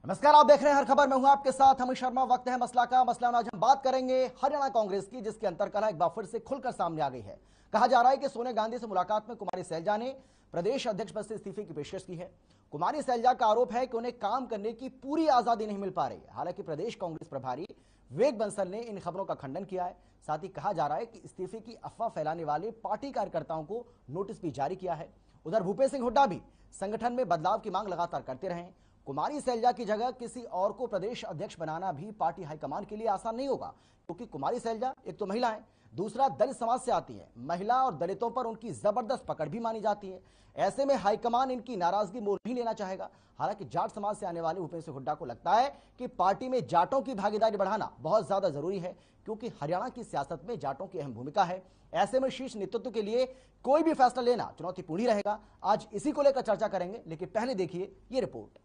नमस्कार, आप देख रहे हैं हर खबर। मैं हूं आपके साथ अमित शर्मा। वक्त है मसला का। मसला में आज हम बात करेंगे हरियाणा कांग्रेस की, जिसकी अंतर्कलह एक बार फिर से खुलकर सामने आ गई है। कहा जा रहा है कि सोनिया गांधी से मुलाकात में कुमारी सैलजा ने प्रदेश अध्यक्ष पद से इस्तीफे की पेशकश की है। कुमारी सैलजा का आरोप है कि उन्हें काम करने की पूरी आजादी नहीं मिल पा रही है। हालांकि प्रदेश कांग्रेस प्रभारी विवेक बंसल ने इन खबरों का खंडन किया है। साथ ही कहा जा रहा है कि इस्तीफे की अफवाह फैलाने वाले पार्टी कार्यकर्ताओं को नोटिस भी जारी किया है। उधर भूपेश सिंह हुड्डा भी संगठन में बदलाव की मांग लगातार करते रहे। कुमारी सैलजा की जगह किसी और को प्रदेश अध्यक्ष बनाना भी पार्टी हाईकमान के लिए आसान नहीं होगा, क्योंकि कुमारी सैलजा एक तो महिला है, दूसरा दलित समाज से आती है। महिला और दलितों पर उनकी जबरदस्त पकड़ भी मानी जाती है। ऐसे में हाईकमान इनकी नाराजगी मोल भी लेना चाहेगा। हालांकि जाट समाज से आने वाले भूपेश सिंह हुड्डा को लगता है कि पार्टी में जाटों की भागीदारी बढ़ाना बहुत ज्यादा जरूरी है, क्योंकि हरियाणा की सियासत में जाटों की अहम भूमिका है। ऐसे में शीर्ष नेतृत्व के लिए कोई भी फैसला लेना चुनौतीपूर्ण ही रहेगा। आज इसी को लेकर चर्चा करेंगे, लेकिन पहले देखिए ये रिपोर्ट।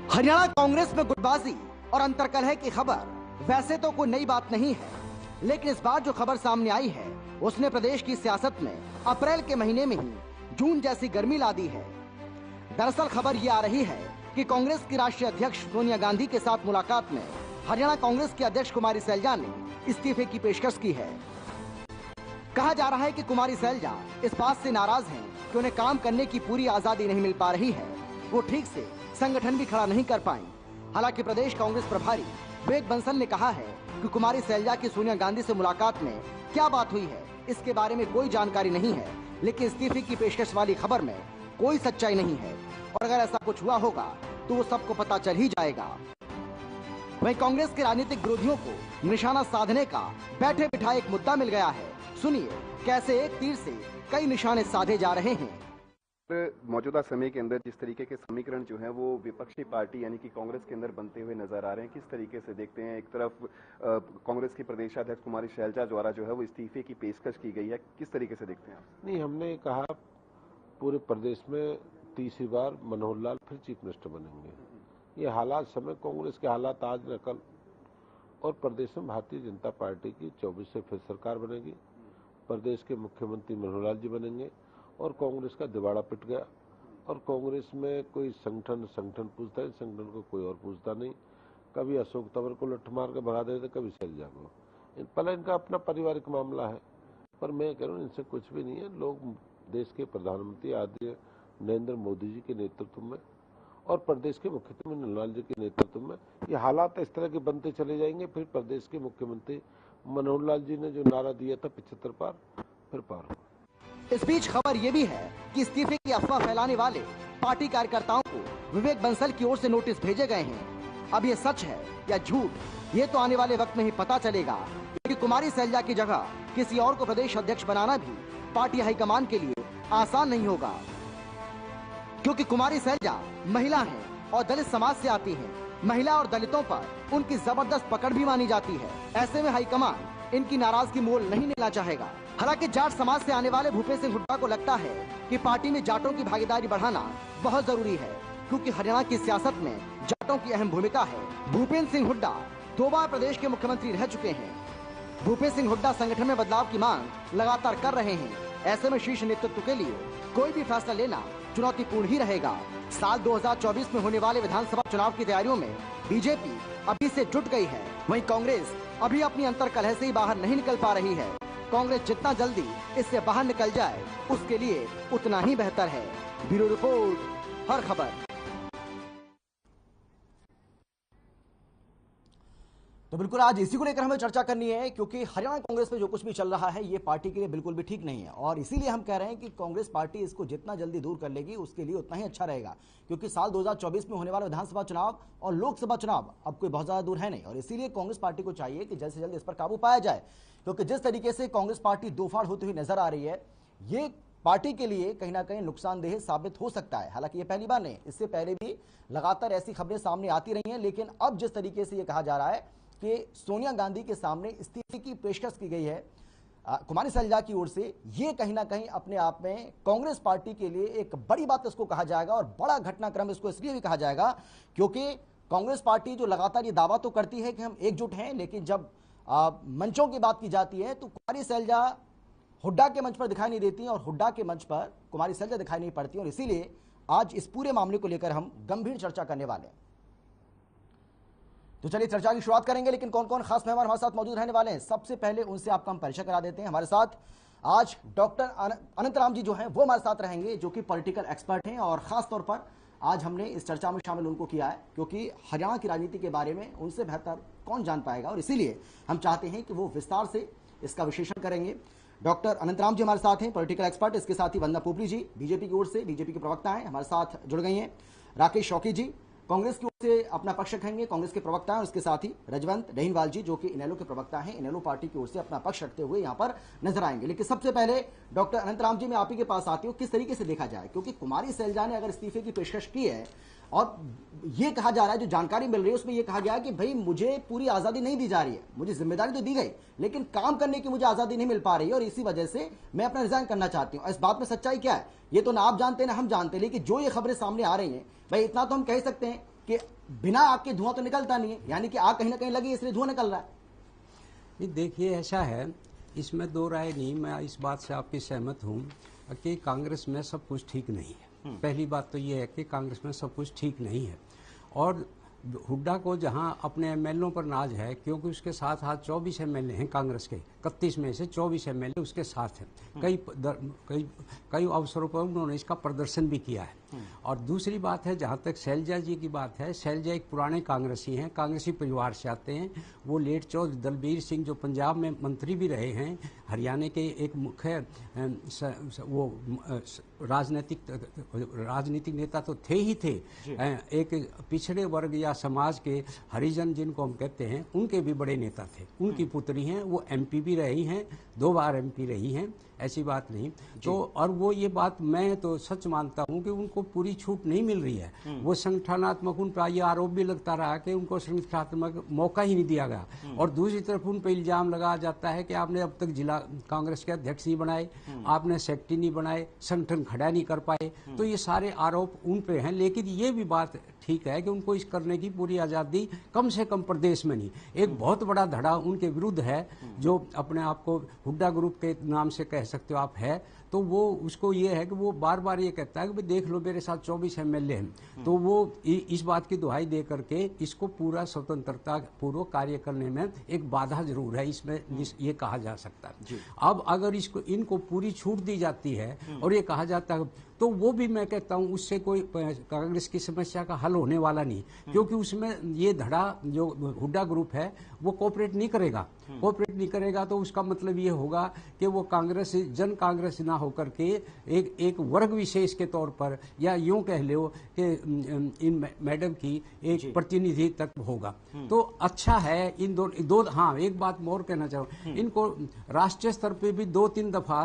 हरियाणा कांग्रेस में गुटबाजी और अंतर्कलह की खबर वैसे तो कोई नई बात नहीं है, लेकिन इस बार जो खबर सामने आई है उसने प्रदेश की सियासत में अप्रैल के महीने में ही जून जैसी गर्मी ला दी है। दरअसल खबर ये आ रही है कि कांग्रेस की राष्ट्रीय अध्यक्ष सोनिया गांधी के साथ मुलाकात में हरियाणा कांग्रेस की अध्यक्ष कुमारी सैलजा ने इस्तीफे की पेशकश की है। कहा जा रहा है कि कुमारी सैलजा इस बात से नाराज हैं कि उन्हें काम करने की पूरी आजादी नहीं मिल पा रही है। वो ठीक से संगठन भी खड़ा नहीं कर पाई। हालांकि प्रदेश कांग्रेस प्रभारी विवेक बंसल ने कहा है कि कुमारी सैलजा की सोनिया गांधी से मुलाकात में क्या बात हुई है इसके बारे में कोई जानकारी नहीं है, लेकिन इस्तीफे की पेशकश वाली खबर में कोई सच्चाई नहीं है, और अगर ऐसा कुछ हुआ होगा तो वो सबको पता चल ही जाएगा। वहीं कांग्रेस के राजनीतिक विरोधियों को निशाना साधने का बैठे बिठाए एक मुद्दा मिल गया है। सुनिए कैसे एक तीर से कई निशाने साधे जा रहे हैं। मौजूदा समय के अंदर जिस तरीके के समीकरण जो है वो विपक्षी पार्टी यानी कि कांग्रेस के अंदर बनते हुए नजर आ रहे हैं, किस तरीके से देखते हैं? एक तरफ कांग्रेस की प्रदेशाध्यक्ष कुमारी सैलजा द्वारा जो है वो इस्तीफे की पेशकश की गई है, किस तरीके से देखते हैं आप? नहीं, हमने कहा पूरे प्रदेश में तीसरी बार मनोहर लाल फिर चीफ मिनिस्टर बनेंगे। ये हालात समय कांग्रेस के हालात आज न कल, और प्रदेश में भारतीय जनता पार्टी की 24 से फिर सरकार बनेगी। प्रदेश के मुख्यमंत्री मनोहर लाल जी बनेंगे और कांग्रेस का दिवाड़ा पिट गया। और कांग्रेस में कोई संगठन पूछता है, संगठन को कोई और पूछता नहीं। कभी अशोक तंवर को लठ मार के भगा देते, कभी सैलजा को। पहले इनका अपना पारिवारिक मामला है, पर मैं कह रहा हूँ इनसे कुछ भी नहीं है। लोग देश के प्रधानमंत्री आदरणीय नरेंद्र मोदी जी के नेतृत्व में और प्रदेश के मुख्यमंत्री मनोहर लाल जी के नेतृत्व में ये हालात इस तरह के बनते चले जाएंगे। फिर प्रदेश के मुख्यमंत्री मनोहर लाल जी ने जो नारा दिया था 75 पार, फिर पार हो। इस बीच खबर यह भी है कि इस्तीफे की अफवाह फैलाने वाले पार्टी कार्यकर्ताओं को विवेक बंसल की ओर से नोटिस भेजे गए हैं। अब ये सच है या झूठ, ये तो आने वाले वक्त में ही पता चलेगा, क्योंकि कुमारी सैलजा की जगह किसी और को प्रदेश अध्यक्ष बनाना भी पार्टी हाईकमान के लिए आसान नहीं होगा, क्योंकि कुमारी सैलजा महिला है और दलित समाज से आती है। महिला और दलितों पर उनकी जबरदस्त पकड़ भी मानी जाती है। ऐसे में हाईकमान इनकी नाराजगी मोल नहीं लेना चाहेगा। हालांकि जाट समाज से आने वाले भूपेश सिंह हुड्डा को लगता है कि पार्टी में जाटों की भागीदारी बढ़ाना बहुत जरूरी है, क्योंकि हरियाणा की सियासत में जाटों की अहम भूमिका है। भूपेश सिंह हुड्डा 2 बार प्रदेश के मुख्यमंत्री रह चुके हैं। भूपेश सिंह हुड्डा संगठन में बदलाव की मांग लगातार कर रहे हैं। ऐसे में शीर्ष नेतृत्व के लिए कोई भी फैसला लेना चुनौतीपूर्ण ही रहेगा। साल 2024 में होने वाले विधानसभा चुनाव की तैयारियों में बीजेपी अभी से जुट गई है। वहीं कांग्रेस अभी अपनी अंतर्कलह से ही बाहर नहीं निकल पा रही है। कांग्रेस जितना जल्दी इससे बाहर निकल जाए उसके लिए उतना ही बेहतर है। ब्यूरो रिपोर्ट, हर खबर। तो बिल्कुल आज इसी को लेकर हमें चर्चा करनी है, क्योंकि हरियाणा कांग्रेस में जो कुछ भी चल रहा है ये पार्टी के लिए बिल्कुल भी ठीक नहीं है, और इसीलिए हम कह रहे हैं कि कांग्रेस पार्टी इसको जितना जल्दी दूर कर लेगी उसके लिए उतना ही अच्छा रहेगा, क्योंकि साल 2024 में होने वाला विधानसभा चुनाव और लोकसभा चुनाव अब कोई बहुत ज्यादा दूर है नहीं। और इसीलिए कांग्रेस पार्टी को चाहिए कि जल्द से जल्द इस पर काबू पाया जाए, क्योंकि जिस तरीके से कांग्रेस पार्टी दो फाड़ होती हुई नजर आ रही है ये पार्टी के लिए कहीं ना कहीं नुकसानदेह साबित हो सकता है। हालांकि ये पहली बार नहीं, इससे पहले भी लगातार ऐसी खबरें सामने आती रही हैं, लेकिन अब जिस तरीके से ये कहा जा रहा है कि सोनिया गांधी के सामने इस्तीफे की पेशकश की गई है कुमारी सैलजा की ओर से, ये कहीं ना कहीं अपने आप में कांग्रेस पार्टी के लिए एक बड़ी बात इसको कहा जाएगा, और बड़ा घटनाक्रम इसको इसलिए भी कहा जाएगा क्योंकि कांग्रेस पार्टी जो लगातार ये दावा तो करती है कि हम एकजुट हैं, लेकिन जब मंचों की बात की जाती है तो कुमारी सैलजा हुड्डा के मंच पर दिखाई नहीं देती और हुड्डा के मंच पर कुमारी सैलजा दिखाई नहीं पड़ती, और इसीलिए आज इस पूरे मामले को लेकर हम गंभीर चर्चा करने वाले हैं। तो चलिए चर्चा की शुरुआत करेंगे, लेकिन कौन कौन खास मेहमान हमारे साथ मौजूद रहने वाले हैं, सबसे पहले उनसे आपका हम परिचय करा देते हैं। हमारे साथ आज डॉक्टर अनंतराम जी जो हैं वो हमारे साथ रहेंगे, जो कि पॉलिटिकल एक्सपर्ट हैं, और खास तौर पर आज हमने इस चर्चा में शामिल उनको किया है क्योंकि हरियाणा की राजनीति के बारे में उनसे बेहतर कौन जान पाएगा, और इसीलिए हम चाहते हैं कि वो विस्तार से इसका विश्लेषण करेंगे। डॉक्टर अनंतराम जी हमारे साथ हैं, पॉलिटिकल एक्सपर्ट। इसके साथ ही वंदना पोपली जी बीजेपी की ओर से, बीजेपी के प्रवक्ता हैं, हमारे साथ जुड़ गई हैं। राकेश शौकी जी कांग्रेस की ओर से अपना पक्ष रखेंगे, कांग्रेस के प्रवक्ता हैं, और इसके साथ ही रजवंत रहीनवाल जी जो कि इनेलो के प्रवक्ता हैं, इनेलो पार्टी की ओर से अपना पक्ष रखते हुए यहां पर नजर आएंगे। लेकिन सबसे पहले डॉक्टर अनंतराम जी मैं आप ही के पास आती हूँ, किस तरीके से देखा जाए, क्योंकि कुमारी सैलजा ने अगर इस्तीफे की पेशकश की है और ये कहा जा रहा है, जो जानकारी मिल रही है उसमें ये कहा गया है कि भाई मुझे पूरी आजादी नहीं दी जा रही है, मुझे जिम्मेदारी तो दी गई लेकिन काम करने की मुझे आजादी नहीं मिल पा रही है, और इसी वजह से मैं अपना रिजाइन करना चाहती हूं। इस बात में सच्चाई क्या है ये तो ना आप जानते ना हम जानते, लेकिन जो ये खबरें सामने आ रही हैं, भाई इतना तो हम कह सकते हैं कि बिना आग के धुआं तो निकलता नहीं है, यानी कि आग कहीं ना कहीं लगी इसलिए धुआं निकल रहा है। देखिए ऐसा है, इसमें दो राय नहीं, मैं इस बात से आपकी सहमत हूं कि कांग्रेस में सब कुछ ठीक नहीं है। पहली बात तो ये है कि कांग्रेस में सब कुछ ठीक नहीं है, और हुड्डा को जहां अपने एमएलओ पर नाज है, क्योंकि उसके साथ साथ 24 एमएलए हैं कांग्रेस के, 31 में से 24 एमएलए उसके साथ हैं। कई अवसरों पर उन्होंने इसका प्रदर्शन भी किया है। और दूसरी बात है, जहां तक शैलजा जी की बात है, शैलजा एक पुराने कांग्रेसी हैं, कांग्रेसी परिवार से आते हैं। वो लेट चौधरी दलबीर सिंह जो पंजाब में मंत्री भी रहे हैं, हरियाणा के एक मुख्य वो राजनीतिक नेता तो थे ही थे, एक पिछड़े वर्ग या समाज के हरिजन जिनको हम कहते हैं, उनके भी बड़े नेता थे। उनकी पुत्री हैं, वो एमपी भी रही हैं, 2 बार एमपी रही हैं, ऐसी बात नहीं। तो और वो ये बात मैं तो सच मानता हूं कि उनको पूरी छूट नहीं मिल रही है। वो संगठनात्मक, उन पर यह आरोप भी लगता रहा कि उनको संगठनात्मक मौका ही नहीं दिया गया, और दूसरी तरफ उन पर इल्जाम लगाया जाता है कि आपने अब तक जिला कांग्रेस के अध्यक्ष नहीं बनाए, आपने सेक्रेटरी नहीं बनाए, संगठन खड़ा नहीं कर पाए। तो ये सारे आरोप उन पे हैं, लेकिन ये भी बात ठीक है कि उनको इस करने की पूरी आजादी कम से कम प्रदेश में नहीं। एक बहुत बड़ा धड़ा उनके विरुद्ध है, जो अपने आप को हुड्डा ग्रुप के नाम से कह सकते हो आप, है तो वो उसको ये है कि वो बार बार ये कहता है कि भाई देख लो मेरे साथ 24 एमएलए हैं। तो वो इस बात की दुहाई दे करके इसको पूरा स्वतंत्रता पूर्वक कार्य करने में एक बाधा जरूर है, इसमें ये कहा जा सकता है। अब अगर इनको पूरी छूट दी जाती है और ये कहा जाता है, तो वो भी मैं कहता हूं उससे कोई कांग्रेस की समस्या का हल होने वाला नहीं, क्योंकि उसमें ये धड़ा जो हुड्डा ग्रुप है वो कोऑपरेट नहीं करेगा। तो उसका मतलब ये होगा कि वो कांग्रेस जन कांग्रेस ना होकर के एक वर्ग विशेष के तौर पर, या यूं कह लो कि इन मैडम की एक प्रतिनिधि तक होगा। तो अच्छा है इन दो हाँ, एक बात और कहना चाहूँ, इनको राष्ट्रीय स्तर पे भी 2-3 दफा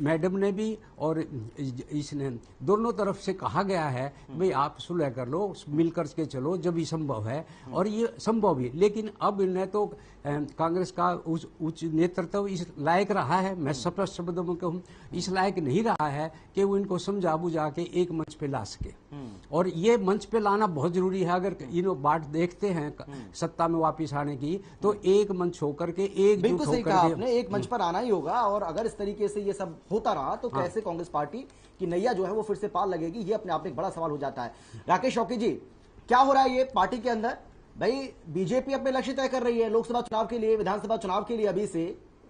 मैडम ने भी और इसने दोनों तरफ से कहा गया है भाई आप सुलह कर लो, मिलकर के चलो जब भी संभव है, और ये संभव भी। लेकिन अब इन्हें तो कांग्रेस का उच्च नेतृत्व इस लायक रहा है, मैं स्पष्ट शब्दों में कहूं, इस लायक नहीं रहा है कि वो इनको समझा बुझा के एक मंच पे ला सके, और ये मंच पे लाना बहुत जरूरी है। अगर इन बात देखते हैं सत्ता में वापिस आने की, तो एक मंच होकर के एकजुट होकर आपने एक मंच पर आना ही होगा, और अगर इस तरीके से ये सब होता रहा तो कैसे कांग्रेस पार्टी की नैया जो है वो फिर से पार लगेगी, ये अपने आप में एक बड़ा सवाल हो जाता है। राकेश शौकी जी, क्या हो रहा है ये पार्टी के अंदर? भाई बीजेपी अपने लक्ष्य तय कर रही है, लोकसभा चुनाव के लिए, विधानसभा चुनाव के लिए अभी से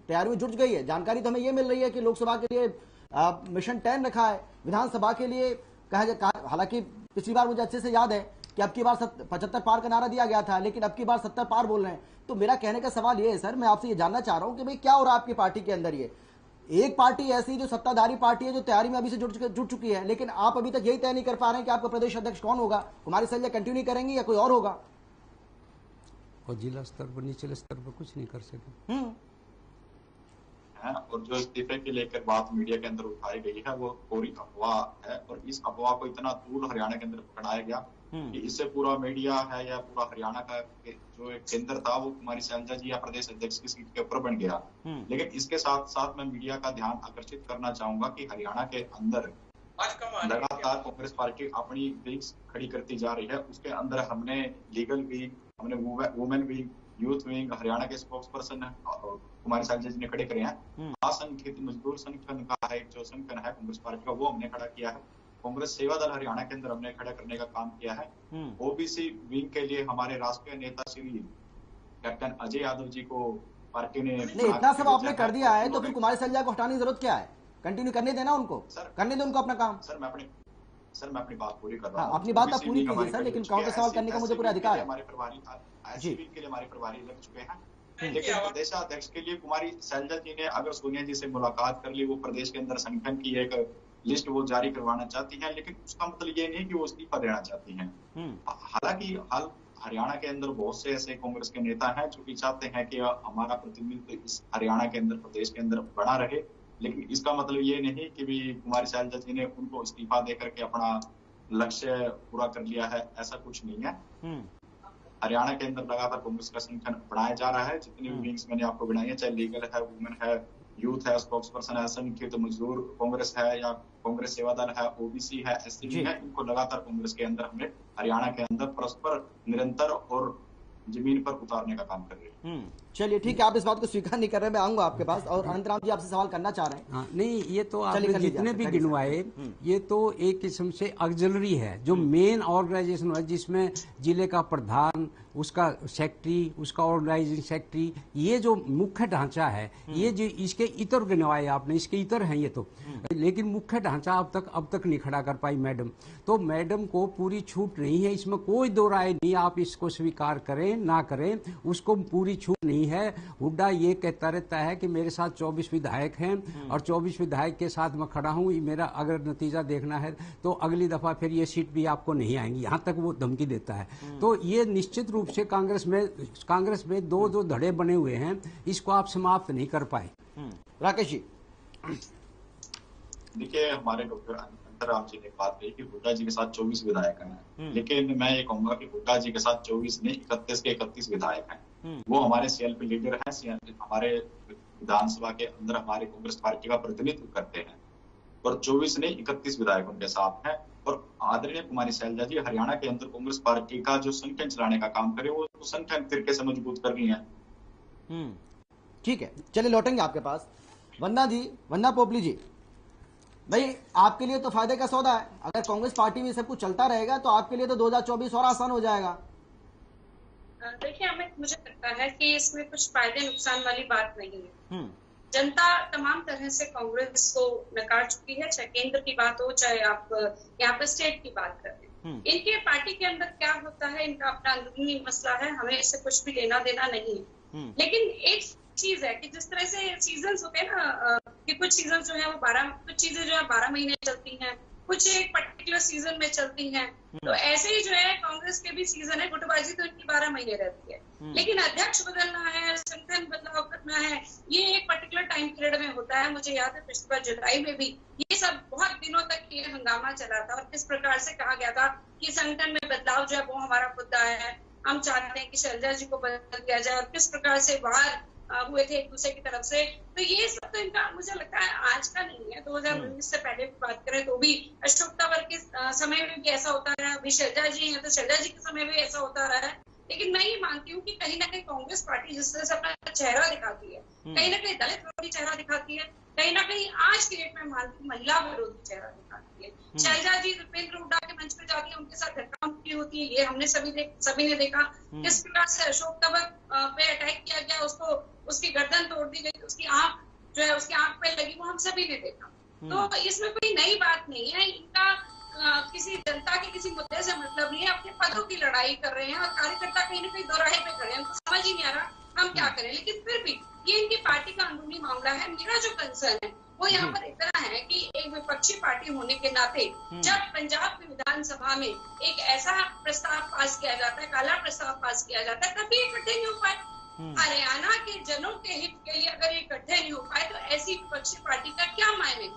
तैयारी में जुट गई है। जानकारी तो हमें ये मिल रही है कि लोकसभा के लिए मिशन 10 रखा है, विधानसभा के लिए कहा, हालांकि पिछली बार मुझे अच्छे से याद है कि अब की बार 75 पार का नारा दिया गया था, लेकिन अब की बार 70 पार बोल रहे हैं। तो मेरा कहने का सवाल ये है सर, मैं आपसे ये जानना चाह रहा हूं कि भाई क्या हो रहा है आपकी पार्टी के अंदर? ये एक पार्टी ऐसी जो सत्ताधारी पार्टी है, जो तैयारी में अभी से जुट चुकी है, लेकिन आप अभी तक यही तय नहीं कर पा रहे हैं कि आपका प्रदेश अध्यक्ष कौन होगा, कुमारी सैलजा कंटिन्यू करेंगी या कोई और होगा? और जिला स्तर पर, निचले स्तर पर कुछ नहीं कर सके। और जो इस्तीफे के लेकर बात मीडिया के अंदर उठाई गई है वो पूरी अफवाह है, और इस अफवाह को इतना दूर हरियाणा के अंदर पकड़ाया गया कि इससे पूरा मीडिया है या पूरा हरियाणा का जो एक केंद्र था वो कुमारी सैलजा जी या प्रदेश अध्यक्ष की सीट के ऊपर बन गया। लेकिन इसके साथ साथ मैं मीडिया का ध्यान आकर्षित करना चाहूंगा कि हरियाणा के अंदर लगातार कांग्रेस पार्टी अपनी विंग्स खड़ी करती जा रही है। उसके अंदर हमने लीगल विंग, हमने women wing, youth wing Haryana के स्पोक्स पर्सन कुमारी शैलजा जी ने खड़े करे हैं। असंगठित मजदूर संगठन का एक जो संगठन है कांग्रेस पार्टी का, वो हमने खड़ा किया है। कांग्रेस सेवा दल हरियाणा के अंदर हमने खड़ा करने का काम किया है। ओबीसी विंग के लिए हमारे राष्ट्रीय नेता श्री कैप्टन अजय यादव जी को पार्टी ने नहीं, इतना सब आपने कर दिया है तो फिर कुमारी शैलजा को हटाने की जरूरत क्या है? कंटिन्यू करने देना उनको, करने दो उनको अपना काम। सर मैं अपनी बात पूरी कर रहा हूँ। अपनी बात आप पूरी कीजिए सर, लेकिन काउंटर सवाल करने का मुझे पूरा अधिकार है। हमारे प्रभारी ऐसी विंग के लिए हमारे प्रभारी लग चुके हैं, लेकिन प्रदेशाध्यक्ष के लिए कुमारी शैलजा जी ने अगर सोनिया जी से मुलाकात कर ली, वो प्रदेश के अंदर संगठन की एक लिस्ट वो जारी करवाना चाहती हैं, लेकिन उसका मतलब ये नहीं कि वो इस्तीफा देना चाहती हैं। हालांकि हरियाणा के अंदर बहुत से ऐसे कांग्रेस के नेता हैं जो कि चाहते हैं कि हमारा प्रतिनिधित्व इस हरियाणा के अंदर, प्रदेश के अंदर बना रहे, लेकिन इसका मतलब ये नहीं कि भी कुमारी शैलजा जी ने उनको इस्तीफा देकर के अपना लक्ष्य पूरा कर लिया है, ऐसा कुछ नहीं है। हरियाणा के अंदर लगातार कांग्रेस का संगठन बढ़ाया जा रहा है। जितनी भी विंग्स मैंने आपको बनाई है, चाहे लीगल है, वुमेन है, यूथ है, स्पोक्स पर्सन है, असंगठित मजदूर कांग्रेस है, या कांग्रेस सेवा दल है, ओबीसी है, एससी है, इनको लगातार कांग्रेस के अंदर हमने हरियाणा के अंदर परस्पर निरंतर और जमीन पर उतारने का काम कर रहे हैं। चलिए ठीक है, आप इस बात को स्वीकार नहीं कर रहे, मैं आऊंगा आपके पास। और अनंतराम जी आपसे सवाल करना चाह रहे हैं। नहीं, ये तो आपने जितने भी गिनवाए, ये तो एक किस्म से ऑक्सिलरी है। जो मेन ऑर्गेनाइजेशन है, जिसमें जिले का प्रधान, उसका सेक्रेटरी, उसका ऑर्गेनाइजिंग सेक्रेटरी, ये जो मुख्य ढांचा है, ये जो इसके इतर गिनवाए आपने, इसके इतर हैं ये तो, लेकिन मुख्य ढांचा अब तक नहीं खड़ा कर पाई मैडम। तो मैडम को पूरी छूट नहीं है, इसमें कोई दो राय नहीं। आप इसको स्वीकार करें ना करें, उसको पूरी छूट नहीं है। हुड्डा ये कहता रहता है कि मेरे साथ 24 विधायक हैं और 24 विधायक के साथ मैं खड़ा हूं, मेरा अगर नतीजा देखना है तो अगली दफा फिर ये सीट भी आपको नहीं आएंगी, यहां तक वो धमकी देता है। तो ये निश्चित रूप से कांग्रेस में दो जो धड़े बने हुए हैं, इसको आप समाप्त नहीं कर पाए। राकेश जी, देखिए हमारे डॉक्टर अंतराम जी ने बात कही कि हुड्डा जी के साथ 24 विधायक हैं, लेकिन मैं ये कहूंगा कि हुड्डा जी के साथ 24 नहीं, 31 के 31 विधायक हैं। वो हमारे सीएलपी लीडर हैं, हमारे विधानसभा के अंदर हमारे कांग्रेस पार्टी का प्रतिनिधित्व करते हैं, और 24 नहीं 31 विधायक उनके साथ हैं। और आदरणीय कुमारी शैलजा जी हरियाणा के अंदर कांग्रेस पार्टी का जो संगठन चलाने का काम करे, वो संगठन तरीके से मजबूत कर रही है। ठीक है, चलिए लौटेंगे आपके पास। वंदना जी, वंदना पोपली जी, भाई आपके लिए तो फायदे का सौदा है। अगर कांग्रेस पार्टी में सब कुछ चलता रहेगा तो आपके लिए तो 2024 और आसान हो जाएगा। देखिए अमित, मुझे लगता है कि इसमें कुछ फायदे नुकसान वाली बात नहीं है। जनता तमाम तरह से कांग्रेस को नकार चुकी है, चाहे केंद्र की बात हो, चाहे आप यहाँ पर स्टेट की बात करें। इनके पार्टी के अंदर क्या होता है, इनका अपना अंदरूनी मसला है, हमें इससे कुछ भी लेना देना नहीं है। लेकिन एक चीज है कि जिस तरह से सीजन होते हैं ना, कि कुछ सीजन जो है वो कुछ चीजें जो है 12 महीने चलती हैं, कुछ एक पर्टिकुलर सीजन में चलती हैं। तो ऐसे ही जो है कांग्रेस के भी सीजन है, गुटबाजी तो इनकी 12 महीने रहती है, लेकिन अध्यक्ष बदलना है, संगठन बदलाव करना है, ये एक पर्टिकुलर टाइम पीरियड में होता है। मुझे याद है पिछली बार जुलाई में भी ये सब बहुत दिनों तक ये हंगामा चला था, और किस प्रकार से कहा गया था कि संगठन में बदलाव जो है वो हमारा मुद्दा है, हम चाहते हैं कि शैलजा जी को बदल दिया जाए, और किस प्रकार से बाहर हुए थे एक दूसरे की तरफ से। तो ये सब तो इनका मुझे लगता है आज का नहीं है, 2019 से पहले की बात करें तो भी अशोक तंवर के समय में भी ऐसा होता रहा, अभी शैलजा जी हैं तो शैलजा जी के समय में ऐसा होता रहा है। लेकिन मैं ये मानती हूँ कि कहीं ना कहीं कांग्रेस पार्टी जिस तरह से अपना चेहरा दिखाती है, कहीं ना कहीं दलित विरोधी चेहरा दिखाती है, कहीं ना कहीं आज की डेट में मानती महिला विरोधी चेहरा दिखाती है। शैलजा जी दीपेंद्र हुड्डा के मंच पे जाती है, उनके साथ धक्का मुक्की होती है, ये हमने सभी ने देखा। किस प्रकार से अशोक तंवर पे अटैक किया गया, उसकी गर्दन तोड़ दी गई, उसकी आंख जो है उसकी आंख पे लगी, वो हम सभी ने देखा। तो इसमें कोई नई बात नहीं है। इनका किसी जनता के किसी मुद्दे से मतलब नहीं है, अपने पदों की लड़ाई कर रहे हैं, और कार्यकर्ता कहीं ना कहीं दोराहे पे खड़े हैं, उनको समझ ही नहीं आ रहा हम क्या करें। लेकिन फिर भी ये इनकी पार्टी का अंदरूनी मामला है। मेरा जो कंसर्न है वो यहाँ पर इतना है कि एक विपक्षी पार्टी होने के नाते जब पंजाब की विधानसभा में एक ऐसा प्रस्ताव पास किया जाता है, काला प्रस्ताव पास किया जाता है, तभी इकट्ठे नहीं हो पाए। हरियाणा के जनों के हित के लिए अगर इकट्ठे नहीं हो पाए तो ऐसी विपक्षी पार्टी का क्या मायने,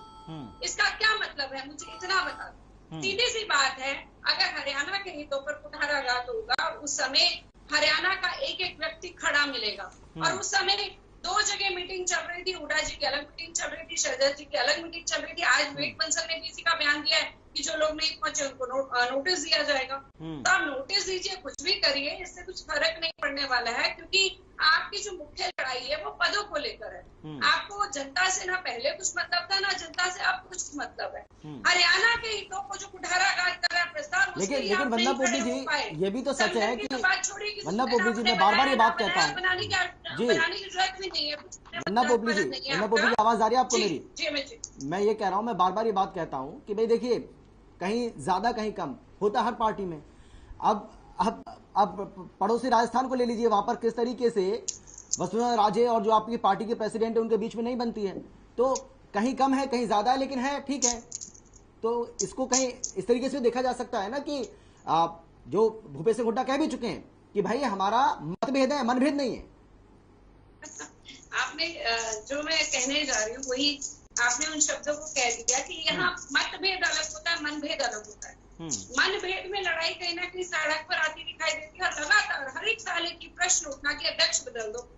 इसका क्या मतलब है, मुझे इतना बता दो। सीधी सी बात है, अगर हरियाणा के हितों पर कुठाराघात होगा, उस समय हरियाणा का एक एक व्यक्ति खड़ा मिलेगा। और उस समय 2 जगह मीटिंग चल रही थी, हुड्डा जी की अलग मीटिंग चल रही थी, शैलजा जी की अलग मीटिंग चल रही थी। आज विवेक बंसल ने भी इसी का बयान दिया है कि जो लोग नहीं पहुंचे उनको नोटिस दिया जाएगा। तो आप नोटिस दीजिए, कुछ भी करिए, इससे कुछ फर्क नहीं पड़ने वाला है, क्योंकि आपकी जो मुख्य लड़ाई है वो पदों को लेकर है। आपको जनता से ना पहले कुछ मतलब था, ना जनता से अब कुछ मतलब है। हरियाणा के हितों को जो कुठाराघात कर रहा है प्रस्ताव, लेकिन वंदना पोपली जी, ये भी तो सच है कि वंदना पोपली जी, मैं बार बार ये बात कहता हूँ बनाने की जरूरत भी नहीं है। वंदना पोपली जी, आवाज आ रही है आपको मेरी? जी, मैं ये कह रहा हूँ, मैं बार बार ये बात कहता हूँ कि भाई देखिए, कहीं ज्यादा कहीं कम होता हर पार्टी में। अब पड़ोसी राजस्थान को ले लीजिए, वहां पर किस तरीके से वसुंधरा राजे और जो आपकी पार्टी के प्रेसिडेंट है उनके बीच में नहीं बनती है। तो कहीं कम है, कहीं ज्यादा है, लेकिन है, ठीक है। तो इसको कहीं इस तरीके से देखा जा सकता है ना कि जो भूपेश सिंह हुड्डा कह भी चुके हैं कि भाई हमारा मतभेद है, मनभेद नहीं है। आपने जो मैं कहने जा रही हूँ वही आपने उन शब्दों को कह दिया कि यहाँ मतभेद अलग होता है, मनभेद अलग होता है। मनभेद में लड़ाई कहीं ना कहीं सड़क पर आती दिखाई देती है, और लगातार हर एक साल एक प्रश्न उठना कि अध्यक्ष बदल दो।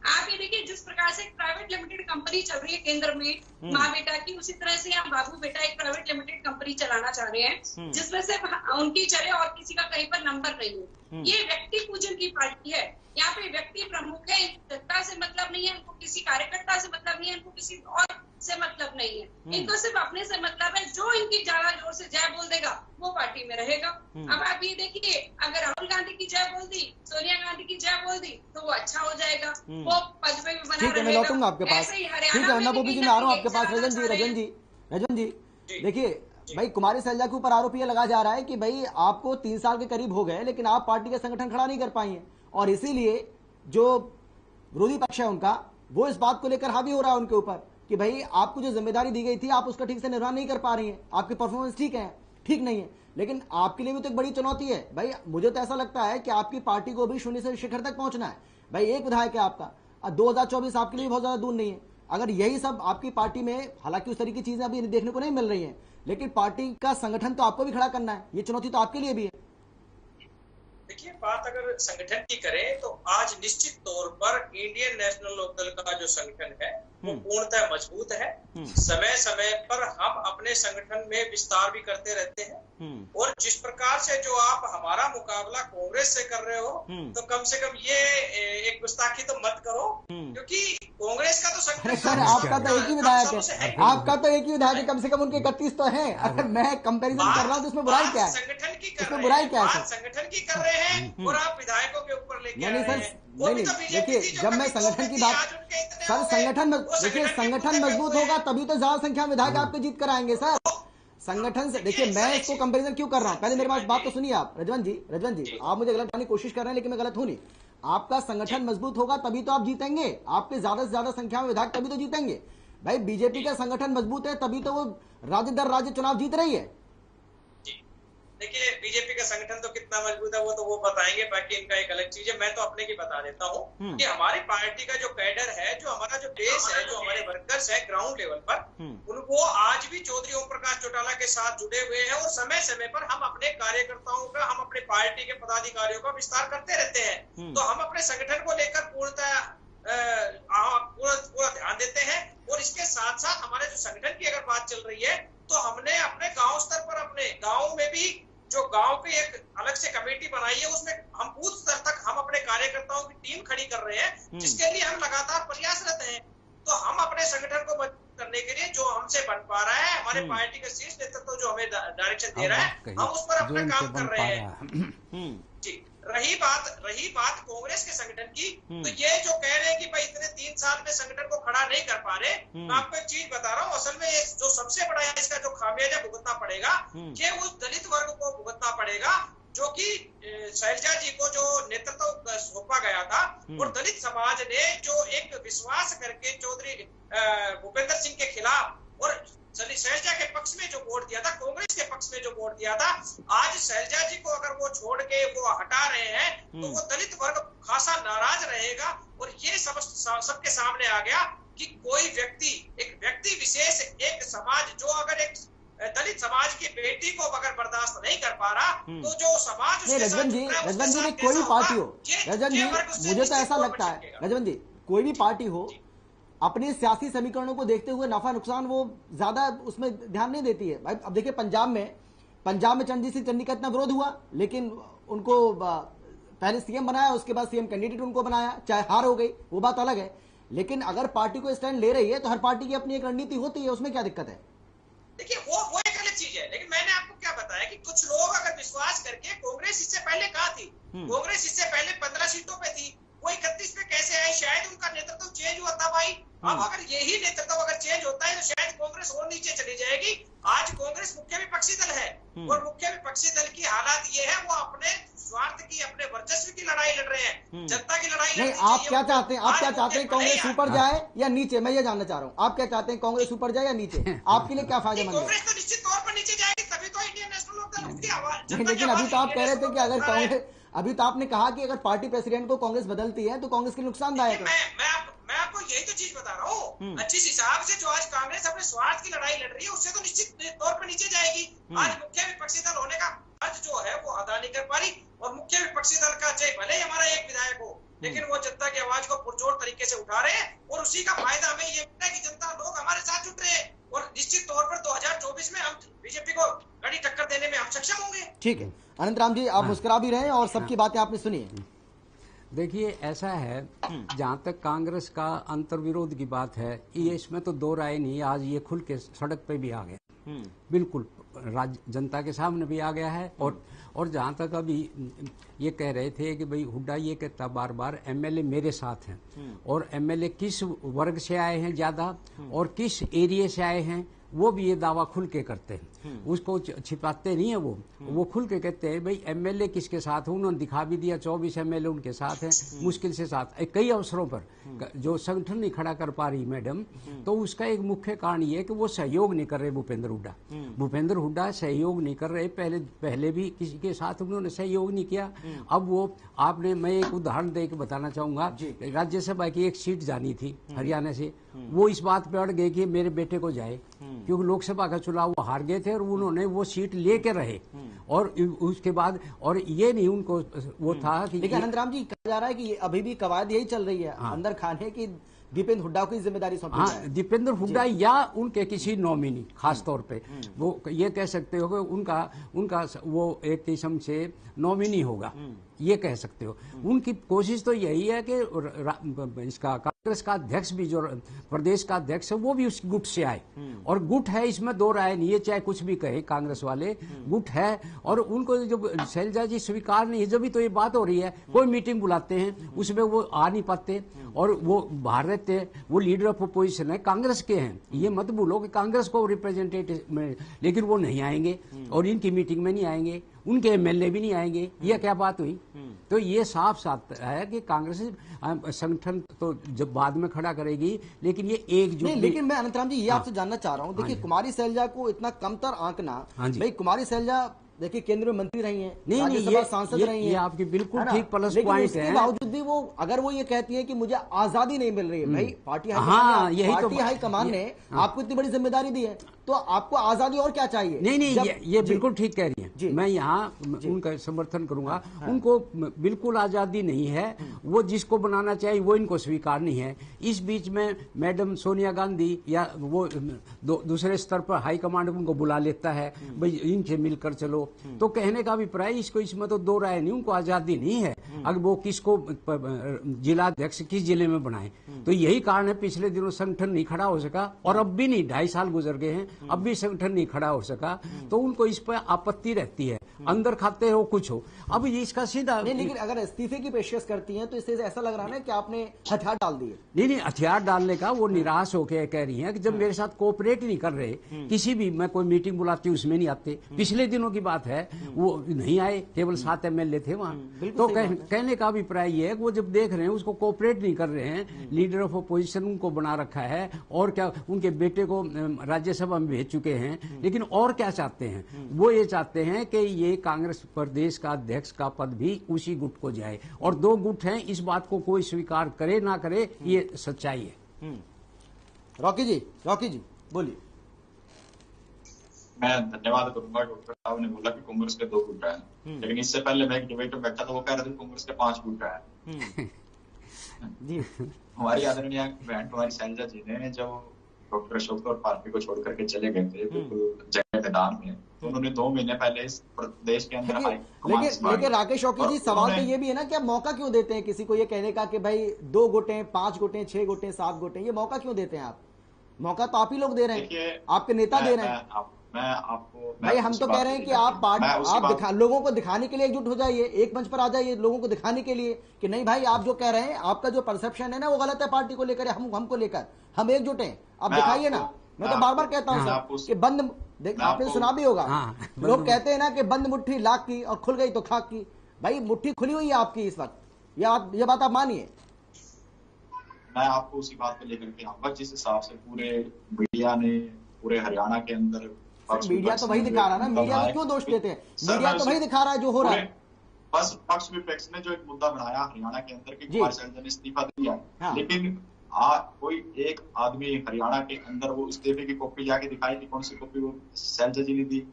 आप ये देखिए, जिस प्रकार से एक प्राइवेट लिमिटेड कंपनी चल रही है केंद्र में माँ बेटा की, उसी तरह से यहाँ बाबू बेटा एक प्राइवेट लिमिटेड कंपनी चलाना चाह रहे हैं, जिसमें से उनकी चले और किसी का कहीं पर नंबर नहीं हो। ये व्यक्ति पूजन की पार्टी है। यहाँ पे व्यक्ति प्रमुख है, जनता से मतलब नहीं है इनको, किसी कार्यकर्ता से मतलब नहीं है इनको, किसी और से मतलब नहीं है इनको, सिर्फ अपने से मतलब है। जो इनकी ज्यादा जोर से जय बोल देगा वो पार्टी में रहेगा। अब आप ये देखिए, अगर राहुल गांधी की जय बोल दी, सोनिया गांधी की जय बोल दी, तो वो अच्छा हो जाएगा, वो पद पे भी बना रहेगा। मैं लौटूंगा आपके पास, ठीक है वंदना पोपली जी, मैं आ रहा हूँ आपके पास। रजन जी देखिए भाई, कुमारी शैलजा के ऊपर आरोप यह लगा जा रहा है कि भाई आपको 3 साल के करीब हो गए, लेकिन आप पार्टी का संगठन खड़ा नहीं कर पाई हैं, और इसीलिए जो विरोधी पक्ष है उनका, वो इस बात को लेकर हावी हो रहा है उनके ऊपर कि भाई आपको जो जिम्मेदारी दी गई थी आप उसका ठीक से निर्वहन नहीं कर पा रही हैं। आपकी परफॉर्मेंस ठीक है, ठीक नहीं है, लेकिन आपके लिए भी तो एक बड़ी चुनौती है भाई। मुझे तो ऐसा लगता है कि आपकी पार्टी को भी शून्य से शिखर तक पहुंचना है भाई। एक विधायक है आपका, 2024 आपके लिए बहुत ज्यादा दूर नहीं है। अगर यही सब आपकी पार्टी में, हालांकि उस तरह की चीजें अभी देखने को नहीं मिल रही है, लेकिन पार्टी का संगठन तो आपको भी खड़ा करना है। ये चुनौती तो आपके लिए भी है। देखिए, बात अगर संगठन की करें तो आज निश्चित तौर पर इंडियन नेशनल लोकदल का जो संगठन है वो पूर्णतः मजबूत है। समय समय पर हम अपने संगठन में विस्तार भी करते रहते हैं, और जिस प्रकार से जो आप हमारा मुकाबला कांग्रेस से कर रहे हो, तो कम से कम ये एक गुस्ताखी तो मत करो, क्योंकि कांग्रेस का तो संगठन। सर आपका तो एक ही विधायक है, आपका तो एक ही विधायक है, कम से कम उनके 31 तो हैं। अगर मैं कंपैरिजन कर रहा हूँ तो इसमें बुराई क्या है? संगठन की कर इसमें बुराई क्या है? संगठन की कर रहे हैं और आप विधायकों के ऊपर लेके नहीं सर, नहीं देखिए, जब मैं संगठन की बात, सर संगठन, देखिए संगठन मजबूत होगा तभी तो ज्यादा संख्या में विधायक आपको जीत कर आएंगे सर। संगठन से देखिए, मैं इसको कंपैरिजन क्यों कर रहा हूं, पहले मेरी बात तो सुनिए आप। रजवन जी आप मुझे गलत बनाने की कोशिश कर रहे हैं, लेकिन मैं गलत हूं नहीं। आपका संगठन मजबूत होगा तभी तो आप जीतेंगे, आपके ज्यादा से ज्यादा संख्या में विधायक तभी तो जीतेंगे भाई। बीजेपी का संगठन मजबूत है तभी तो वो राज्य दर राज्य चुनाव जीत रही है। देखिए, बीजेपी का संगठन तो कितना मजबूत है वो बताएंगे, बाकी इनका एक अलग चीज है। मैं तो अपने की बता देता हूँ कि हमारी पार्टी का जो कैडर है, जो हमारा जो बेस है, जो हमारे वर्कर्स है ग्राउंड लेवल पर, उनको आज भी चौधरी ओम प्रकाश चौटाला के साथ जुड़े हुए हैं, और समय समय पर हम अपने कार्यकर्ताओं का, हम अपने पार्टी के पदाधिकारियों का विस्तार करते रहते हैं। तो हम अपने संगठन को लेकर पूरा ध्यान देते हैं, और इसके साथ साथ हमारे जो संगठन की अगर बात चल रही है, तो हमने अपने गांव स्तर पर, अपने गांव में भी जो गांव की एक अलग से कमेटी बनाई है, उसमें हम बूथ स्तर तक हम अपने कार्यकर्ताओं की टीम खड़ी कर रहे हैं, जिसके लिए हम लगातार प्रयासरत हैं। तो हम अपने संगठन को मजबूत करने के लिए जो हमसे बन पा रहा है, हमारे पार्टी का शीर्ष नेतृत्व जो हमें डायरेक्शन दे रहा है, हम उस पर अपना काम कर रहे हैं। जी, रही बात कांग्रेस के संगठन की, तो ये जो कह रहे हैं कि भाई इतने 3 साल में संगठन को खड़ा नहीं कर पा रहे, मैं आपको एक चीज बता रहा हूँ। असल में जो सबसे बड़ा इसका जो खामियाजा भुगतना पड़ेगा, ये उस दलित वर्ग को भुगतना पड़ेगा, जो कि शैलजा जी को जो नेतृत्व सौंपा गया था, और दलित समाज ने जो एक विश्वास करके चौधरी भूपेंद्र सिंह के खिलाफ और शैलजा के पक्ष में जो वोट दिया था, कांग्रेस के पक्ष में जो वोट दिया था, आज शैलजा जी को अगर वो छोड़ के वो हटा रहे हैं, तो वो दलित वर्ग खासा नाराज रहेगा। और ये सबके सामने आ गया कि कोई व्यक्ति, एक व्यक्ति विशेष, एक समाज जो अगर एक दलित समाज की बेटी को अगर बर्दाश्त नहीं कर पा रहा, तो जो समाज रजवन जी में कोई भी पार्टी हो, रजवन जी मुझे तो ऐसा लगता है, रजवन जी कोई भी पार्टी हो, अपने सियासी समीकरणों को देखते हुए नफा नुकसान वो ज्यादा उसमें ध्यान नहीं देती है। भाई अब देखिए पंजाब में चरणजीत सिंह चन्नी का इतना विरोध हुआ, लेकिन उनको पहले सीएम बनाया, उसके बाद सीएम कैंडिडेट उनको बनाया, चाहे हार हो गई वो बात अलग है। लेकिन अगर पार्टी को स्टैंड ले रही है तो हर पार्टी की अपनी एक रणनीति होती है, उसमें क्या दिक्कत है? देखिए वो एक अलग चीज है, लेकिन मैंने आपको क्या बताया कि कुछ लोग अगर विश्वास करके, कांग्रेस इससे पहले कहाँ थी, कांग्रेस इससे पहले 15 सीटों पे थी, वो 31 पे कैसे आई? शायद उनका नेतृत्व चेंज हुआ था भाई। अब अगर यही नेतृत्व अगर चेंज होता है तो शायद कांग्रेस और नीचे चली जाएगी। आज कांग्रेस मुख्य विपक्षी दल है और मुख्य विपक्षी दल की हालात ये है, वो अपने स्वार्थ की, अपने वर्चस्व की लड़ाई लड़ रहे हैं, जनता की लड़ाई नहीं। आप क्या चाहते हैं? आप क्या चाहते हैं, कांग्रेस ऊपर जाए या नीचे? मैं ये जानना चाह रहा हूँ, आप क्या चाहते हैं, कांग्रेस ऊपर जाए या नीचे? आपके लिए क्या फायदेमंद है? कांग्रेस तो निश्चित तौर पर नीचे जाएगी, तभी तो इंडियन नेशनल लोकदल की आवाज। लेकिन अभी तो आप कह रहे थे कि अगर कांग्रेस, अभी तो आपने कहा कि अगर पार्टी प्रेसिडेंट को कांग्रेस बदलती है तो कांग्रेस के लिए नुकसानदायक है। मैं आपको यही तो चीज बता रहा हूँ। जिस हिसाब से जो आज कांग्रेस अपने स्वार्थ की लड़ाई लड़ रही है, उससे तो निश्चित तौर पर नीचे जाएगी। आज मुख्य विपक्षी दल होने का अर्थ जो है वो अदा नहीं कर पा रही, और मुख्य विपक्षी दल का चाहे भले ही हमारा एक विधायक हो, लेकिन वो जनता की आवाज को पुरजोर तरीके से उठा रहे हैं, और उसी का फायदा हमें ये मिलता है कि जनता लोग हमारे साथ जुट रहे हैं, और निश्चित तौर पर 2024 में हम बीजेपी को कड़ी टक्कर देने में हम सक्षम होंगे। ठीक है अनंत राम जी, आप मुस्कुरा भी रहे हैं और सबकी बातें आपने सुनी है। देखिए ऐसा है, जहां तक कांग्रेस का अंतर्विरोध की बात है, ये इसमें तो दो राय नहीं। आज ये खुल के सड़क पे भी आ गया, बिल्कुल जनता के सामने भी आ गया है। और जहां तक अभी ये कह रहे थे कि भाई हुड्डा ये कहता बार बार एमएलए मेरे साथ हैं, और एमएलए किस वर्ग से आए हैं ज्यादा और किस एरिया से आए हैं, वो भी ये दावा खुल के करते हैं, उसको छिपाते नहीं है। वो खुल के कहते हैं भाई एमएलए किसके साथ है, उन्होंने दिखा भी दिया 24 एमएलए उनके साथ हैं, मुश्किल से साथ। कई अवसरों पर जो संगठन नहीं खड़ा कर पा रही मैडम, तो उसका एक मुख्य कारण ये है कि वो सहयोग नहीं कर रहे। भूपेंद्र हुड्डा सहयोग नहीं कर रहे, पहले भी किसी के साथ उन्होंने सहयोग नहीं किया। अब वो आपने, मैं एक उदाहरण दे के बताना चाहूंगा, राज्यसभा की एक सीट जानी थी हरियाणा से, वो इस बात पे अड़ गए कि मेरे बेटे को जाए, क्योंकि लोकसभा का चुनाव वो हार गए थे और उन्होंने वो सीट लेके रहे। और उसके बाद, और ये नहीं उनको वो था कि, लेकिन अनंत राम जी कहा जा रहा है कि अभी भी कवायद यही चल रही है अंदर खाने की, दीपेंद्र हुड्डा को जिम्मेदारी सौंपी जाए। हाँ, दीपेंद्र हुड्डा या उनके किसी नॉमिनी, खास तौर पे वो ये कह सकते हो कि उनका वो एक किस्म से नॉमिनी होगा, ये कह सकते हो। उनकी कोशिश तो यही है कि इसका कांग्रेस का अध्यक्ष भी, जो प्रदेश का अध्यक्ष है, वो भी उस गुट से आए, और गुट है, इसमें दो राय नहीं है, चाहे कुछ भी कहे कांग्रेस वाले, गुट है। और उनको जब शैलजा जी स्वीकार नहीं है, जब भी तो ये बात हो रही है, कोई मीटिंग बुलाते हैं उसमें वो आ नहीं पाते, और वो बाहर रहते हैं, वो लीडर ऑफ अपोजिशन है, कांग्रेस के हैं, ये मत भूलो कि कांग्रेस को रिप्रेजेंटेटिव में, लेकिन वो नहीं आएंगे और इनकी मीटिंग में नहीं आएंगे, उनके एमएलए भी नहीं आएंगे। ये क्या बात हुई? तो ये साफ साफ है कि कांग्रेस संगठन तो जब बाद में खड़ा करेगी, लेकिन ये एकजुट। लेकिन मैं अनंत राम जी ये आपसे जानना चाह रहा हूँ, देखिए कुमारी शैलजा को इतना कमतर आंकना, भाई कुमारी शैलजा देखिए केंद्र में मंत्री रही हैं, राज्यसभा सांसद रही हैं, ये आपकी बिल्कुल ठीक प्लस पॉइंट है। इसके बावजूद भी वो, अगर वो ये कहती है कि मुझे आजादी नहीं मिल रही है, भाई पार्टी हाईकमान ने आपको इतनी बड़ी जिम्मेदारी दी है, तो आपको आजादी और क्या चाहिए? नहीं, ये बिल्कुल ठीक कह रही है, मैं यहाँ उनका समर्थन करूंगा। उनको बिल्कुल आजादी नहीं है, वो जिसको बनाना चाहिए वो इनको स्वीकार नहीं है। इस बीच में मैडम सोनिया गांधी या वो दूसरे स्तर पर हाईकमांड उनको बुला लेता है, भाई इनसे मिलकर चलो, तो कहने का अभिप्राय इसको, इसमें तो दो राय नहीं, उनको आजादी नहीं है। अगर वो किसको जिला अध्यक्ष किस जिले में बनाए, तो यही कारण है पिछले दिनों संगठन नहीं खड़ा हो सका, और अब भी नहीं, 2.5 साल गुजर गए हैं, अब भी संगठन नहीं खड़ा हो सका, तो उनको इस पर आपत्ति रहती है, अंदर खाते हो कुछ हो। अब ये इसका सीधा नहीं, लेकिन अगर इस्तीफे की पेशकश करती हैं तो इससे ऐसा लग रहा है कि आपने हथियार डाल दिए। नहीं, हथियार डालने का वो निराश होकर कह रही हैं कि जब मेरे साथ कोऑपरेट नहीं कर रहे, किसी भी, मैं कोई मीटिंग बुलाती हूँ उसमें नहीं आते, पिछले दिनों की बात है वो नहीं आए, केवल 7 एमएलए थे वहां। तो कहने का अभिप्राय ये है कि वो जब देख रहे हैं उसको कोऑपरेट नहीं कर रहे हैं, लीडर ऑफ अपोजिशन उनको बना रखा है, और क्या उनके बेटे को राज्यसभा में भेज चुके हैं, लेकिन और क्या चाहते हैं? वो ये चाहते हैं कि ये कांग्रेस प्रदेश का अध्यक्ष का पद भी उसी गुट को जाए, और दो गुट हैं, इस बात को कोई स्वीकार करे ना करे, ये सच्चाई है। रॉकी जी बोलिए। मैं धन्यवाद करूंगा डॉक्टर साहब ने बोला कि कांग्रेस के 2 गुट हैं, लेकिन इससे पहले मैं एक डिबेट में बैठा था, वो कह रहे थे कांग्रेस के 5 गुट हैं। जी। हमारी आदरणीय बहन कुमारी शैलजा जी ने जब डॉक्टर अशोक और पार्टी को छोड़ करके चले गए थे बिल्कुल जगह मैदान में, तो उन्होंने 2 महीने पहले इस प्रदेश के अंदर लेकिन राकेश शौकी जी, सवाल तो ये भी है ना कि आप मौका क्यों देते हैं किसी को ये कहने का कि भाई 2 गुटे, 5 गुटे, 6 गुटे, 7 गुटे, ये मौका क्यों देते हैं आप? मौका तो आप ही लोग दे रहे हैं, आपके नेता दे रहे हैं। मैं आपको भाई हम तो कह रहे हैं कि आप लोगों को दिखाने के लिए एकजुट हो जाइए, एक मंच पर आ जाइए लोगों को दिखाने के लिए कि नहीं भाई आप जो कह रहे हैं, आपका जो परसेप्शन है ना वो गलत है पार्टी को लेकर, हमको लेकर हम एकजुट हैं, आप दिखाइए ना। मैं तो बार बार कहता हूं सर कि बंद, आपने सुना भी होगा, लोग कहते हैं ना कि बंद मुट्ठी लाख की और खुल गई तो खाक की। भाई मुट्ठी खुली हुई है आपकी इस वक्त, ये बात आप मानिए। मैं आपको उसी बात को लेकर के आऊंगा जिस हिसाब से पूरे मीडिया ने पूरे हरियाणा के अंदर, मीडिया तो वही दिखा रहा है ना, मीडिया को क्यों दोष देते हैं? मीडिया तो वही दिखा रहा है जो हो रहा है। बस पक्ष विपक्ष ने जो एक मुद्दा बनाया हरियाणा के अंदर कि कुमारी शैलजा ने इस्तीफा दिया, लेकिन कोई एक आदमी हरियाणा के अंदर वो इस्तीफे की कॉपी जाके दिखाई कि कौन सी कॉपी वो शैलजा जी ने दी?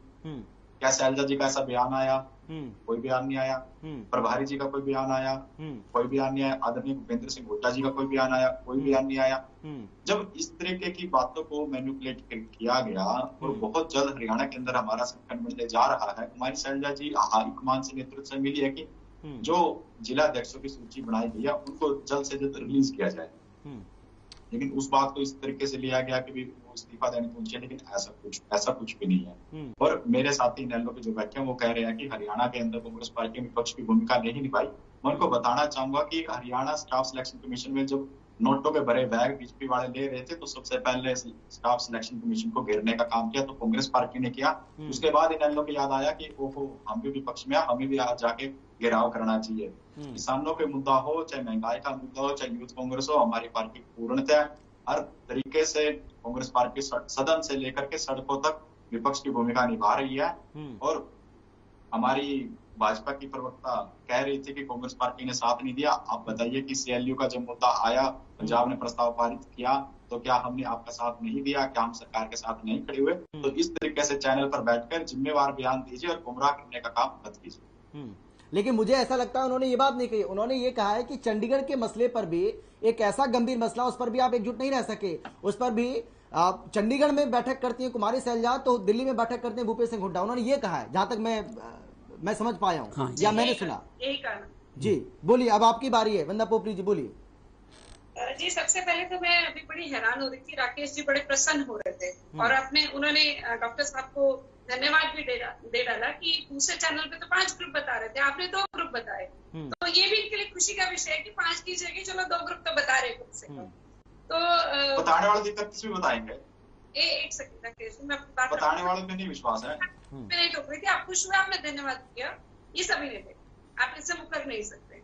क्या शैलजा जी का ऐसा बयान आया? कोई बयान नहीं आया। प्रभारी जी का कोई बयान आया? कोई बयान नहीं आया। आदरणीय भूपेंद्र सिंह हुड्डा जी का कोई बयान आया? कोई बयान नहीं आया। जब इस तरीके की बातों को मैनिपुलेट किया गया और बहुत जल्द हरियाणा के अंदर हमारा संगठन बनने जा रहा है, कुमारी शैलजा जी हाईकमान से नेतृत्व से मिली है कि जो जिला अध्यक्षों की सूची बनाई गई है उनको जल्द से जल्द रिलीज किया जाए, लेकिन उस बात को इस तरीके से लिया गया कि भी वो इस्तीफा देने पहुंचे, लेकिन ऐसा कुछ भी नहीं है। और मेरे साथी नैलो के जो बैठे हैं वो कह रहे हैं कि हरियाणा के अंदर कांग्रेस पार्टी में विपक्ष की भूमिका नहीं निभाई। मैं उनको बताना चाहूंगा कि हरियाणा स्टाफ सिलेक्शन कमीशन में जब नोटों के भरे बैग बीजेपी वाले ले रहे थे तो सबसे पहले स्टाफ सिलेक्शन कमीशन को घेरने का काम किया तो कांग्रेस पार्टी ने किया। उसके बाद इन लोगों को याद आया कि ओहो हम भी विपक्ष में, हमें भी आज जाके घेराव करना चाहिए। किसानों के मुद्दा हो, चाहे महंगाई का मुद्दा हो, चाहे यूथ कांग्रेस हो, हमारी पार्टी पूर्णतः हर तरीके से कांग्रेस पार्टी सदन से लेकर के सड़कों तक विपक्ष की भूमिका निभा रही है। और हमारी भाजपा की प्रवक्ता कह रही थी कि कांग्रेस पार्टी ने साथ नहीं दिया। आप बताइए कि सीएलयू का जब मुद्दा आया, पंजाब ने प्रस्ताव पारित किया, तो क्या हमने आपका साथ नहीं दिया? क्या हम सरकार के साथ नहीं खड़े हुए? तो इस तरीके से चैनल पर बैठकर जिम्मेवार बयान दीजिए और गुमराह करने का काम मत कीजिए। लेकिन मुझे ऐसा लगता है उन्होंने ये बात नहीं कही। उन्होंने ये कहा है कि चंडीगढ़ के मसले पर भी एक ऐसा गंभीर मसला, उस पर भी आप एकजुट नहीं रह सके। उस पर भी चंडीगढ़ में बैठक करती है कुमारी शैलजा, तो दिल्ली में बैठक करते हैं भूपेश सिंह हुड्डा। उन्होंने ये कहा है, जहां तक मैं समझ पाया हूँ। हाँ, या मैंने सुना। यही कहना जी, बोलिए, अब आपकी बारी है। वंदना पोपली जी बोलिए। जी, सबसे पहले तो मैं अभी बड़ी हैरान हो रही थी, राकेश जी बड़े प्रसन्न हो रहे थे और उन्होंने डॉक्टर साहब को धन्यवाद भी दे डाला कि दूसरे चैनल पे तो 5 ग्रुप बता रहे थे, आपने 2 ग्रुप बताए। तो ये भी इनके लिए खुशी का विषय है कि 5 की जगह चलो 2 ग्रुप तो बता रहे कम से कम। तो बताने वाले दिक्कत किसमें बताएंगे? एक सेकंड राकेश, मैं बताने वाले में नहीं विश्वास है। मैं नहीं टोक रही थी, आप खुश हुए, आपने धन्यवाद किया, ये सभी ने थे, आप इससे मुकर नहीं सकते।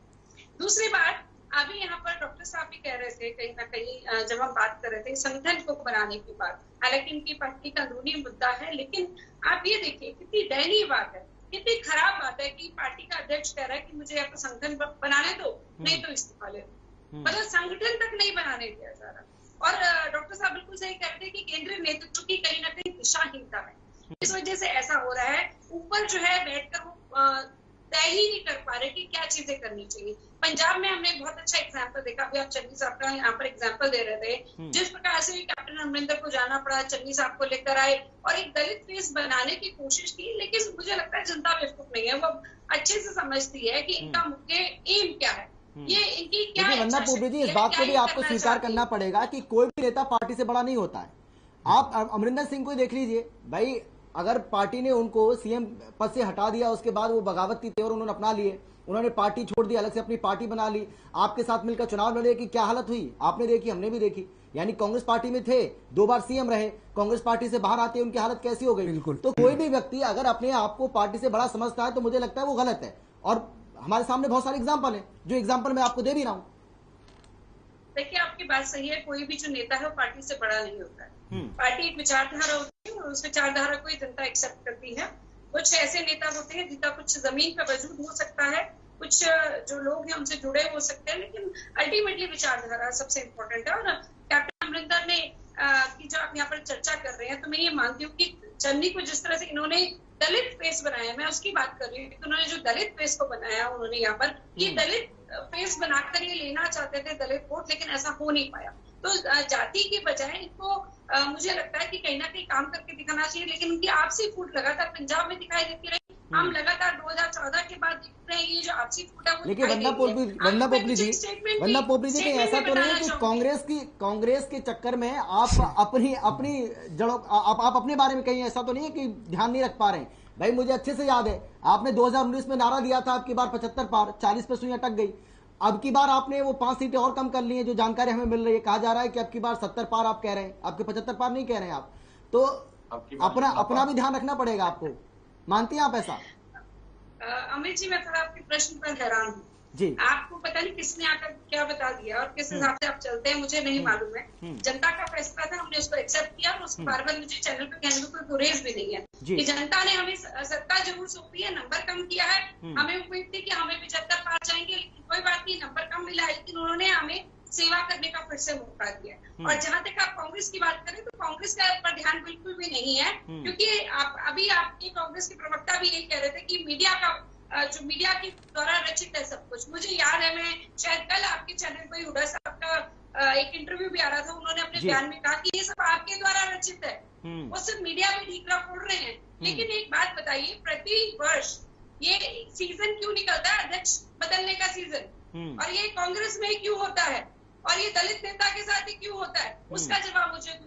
दूसरी बात, अभी यहाँ पर डॉक्टर साहब भी कह रहे थे कहीं ना कहीं जब हम बात कर रहे थे संगठन को बनाने की बात, हालांकि इनकी पार्टी का अंदरूनी मुद्दा है, लेकिन आप ये देखिए कितनी दयनीय बात है, कितनी खराब बात है कि पार्टी का अध्यक्ष कह रहा है कि मुझे आपका संगठन बनाने दो, नहीं तो इस्तीफा ले दो। मतलब संगठन तक नहीं बनाने दिया जा रहा। और डॉक्टर साहब बिल्कुल सही कहते हैं कि केंद्रीय नेतृत्व की कहीं ना कहीं दिशाहीनता है, इस वजह से ऐसा हो रहा है। ऊपर जो है बैठकर वो तय ही नहीं कर पा रहे कि क्या चीजें करनी चाहिए। पंजाब में हमने बहुत अच्छा एग्जाम्पल देखा, अभी आप चन्नी साहब का यहाँ पर एग्जाम्पल दे रहे थे, जिस प्रकार से कैप्टन अमरिंदर को जाना पड़ा, चन्नी साहब को लेकर आए और एक दलित फेस बनाने की कोशिश की, लेकिन मुझे लगता है जनता बेवकूफ नहीं है, वो अच्छे से समझती है कि इनका मुख्य एम क्या है, ये इनकी क्या है। वंदना पोपली जी, इस बात को भी आपको स्वीकार करना पड़ेगा कि कोई भी नेता पार्टी से बड़ा नहीं होता है। आप अमरिंदर सिंह को देख लीजिए भाई, अगर पार्टी ने उनको सीएम पद से हटा दिया, उसके बाद वो बगावत की तेवर उन्होंने अपना लिए, उन्होंने पार्टी छोड़ दी, अलग से अपनी पार्टी बना ली, आपके साथ मिलकर चुनाव लड़े की क्या हालत हुई आपने देखी, हमने भी देखी। यानी कांग्रेस पार्टी में थे, 2 बार सीएम रहे, कांग्रेस पार्टी से बाहर आते उनकी हालत कैसी हो गई। बिल्कुल। तो कोई भी व्यक्ति अगर अपने आप को पार्टी से बड़ा समझता है तो मुझे लगता है वो गलत है। और हमारे सामने बहुत सारे एग्जाम्पल है, जो एग्जाम्पल मैं आपको दे भी रहा हूँ। देखिए, आपकी बात सही है, कोई भी जो नेता है वो पार्टी से बड़ा नहीं होता है। पार्टी एक विचारधारा होती है और उस विचारधारा को ही जनता एक्सेप्ट करती है। कुछ ऐसे नेता होते हैं जिनका कुछ जमीन पर वजूद हो सकता है, कुछ जो लोग हैं उनसे जुड़े हो सकते हैं, लेकिन अल्टीमेटली विचारधारा सबसे इम्पोर्टेंट है। और कैप्टन अमरिंदर ने की जो आप यहाँ पर चर्चा कर रहे हैं, तो मैं ये मानती हूँ कि चन्नी को जिस तरह से इन्होंने दलित फेस बनाया, मैं उसकी बात कर रही हूँ, तो उन्होंने जो दलित फेस को बनाया उन्होंने यहाँ पर, ये दलित फेस बनाकर ये लेना चाहते थे दलित वोट, लेकिन ऐसा हो नहीं पाया। तो जाति के बजाय इनको मुझे लगता है कि कहीं ना कहीं काम करके दिखाना चाहिए, लेकिन उनकी आपसी फूट लगातार पंजाब में दिखाई देती रही। हम लगातार 2014 के बाद देख रहे हैं ये जो आपसी फूट है वो देखिए वंदना पोपली जी कहीं ऐसा तो नहीं है कि कांग्रेस के चक्कर में आप अपनी जड़ों आप अपने बारे में कहीं ऐसा तो नहीं है कि ध्यान नहीं रख पा रहे हैं। भाई मुझे अच्छे से याद है, आपने 2019 में नारा दिया था आपकी बार 75 पार, 40 पे सुई अटक गई। अब की बार आपने वो 5 सीटें और कम कर ली हैं, जो जानकारी हमें मिल रही है। कहा जा रहा है कि अब की बार 70 पार आप कह रहे हैं, आपके 75 पार नहीं कह रहे हैं आप। तो अपना भी ध्यान रखना पड़ेगा आपको, मानती हैं आप ऐसा? अमित जी, मैं थोड़ा आपके प्रश्न पर हैरान हूँ जी। आपको पता नहीं किसने आकर क्या बता दिया और किस हिसाब से आप चलते हैं, मुझे नहीं मालूम है। जनता का फैसला था, हमने उसको एक्सेप्ट किया और उसको बार बार मुझे चैनल पर कहने में कोई गुरेज भी नहीं है कि जनता ने हमें सत्ता जरूर सौंपी है, नंबर कम किया है। हमें उम्मीद थी कि हमें 75 पार जाएंगे, लेकिन कोई बात नहीं, नंबर कम मिला है, लेकिन उन्होंने हमें सेवा करने का फिर से मौका दिया। और जहां तक आप कांग्रेस की बात करें, तो कांग्रेस का पर ध्यान बिल्कुल भी नहीं है, क्योंकि अभी आपकी कांग्रेस के प्रवक्ता भी यही कह रहे थे कि जो मीडिया के द्वारा रचित है सब कुछ। मुझे याद है, मैं शायद कल आपके चैनल पर हुड्डा साहब का एक इंटरव्यू भी आ रहा था, उन्होंने अपने बयान में कहा कि ये सब आपके द्वारा रचित है, वो सिर्फ मीडिया में ठीकरा फोड़ रहे हैं। लेकिन एक बात बताइए, प्रति वर्ष ये सीजन क्यों निकलता है, अध्यक्ष बदलने का सीजन, और ये कांग्रेस में क्यों होता है, और ये दलित नेता के साथ ही क्यों होता है? उसका जवाब मुझे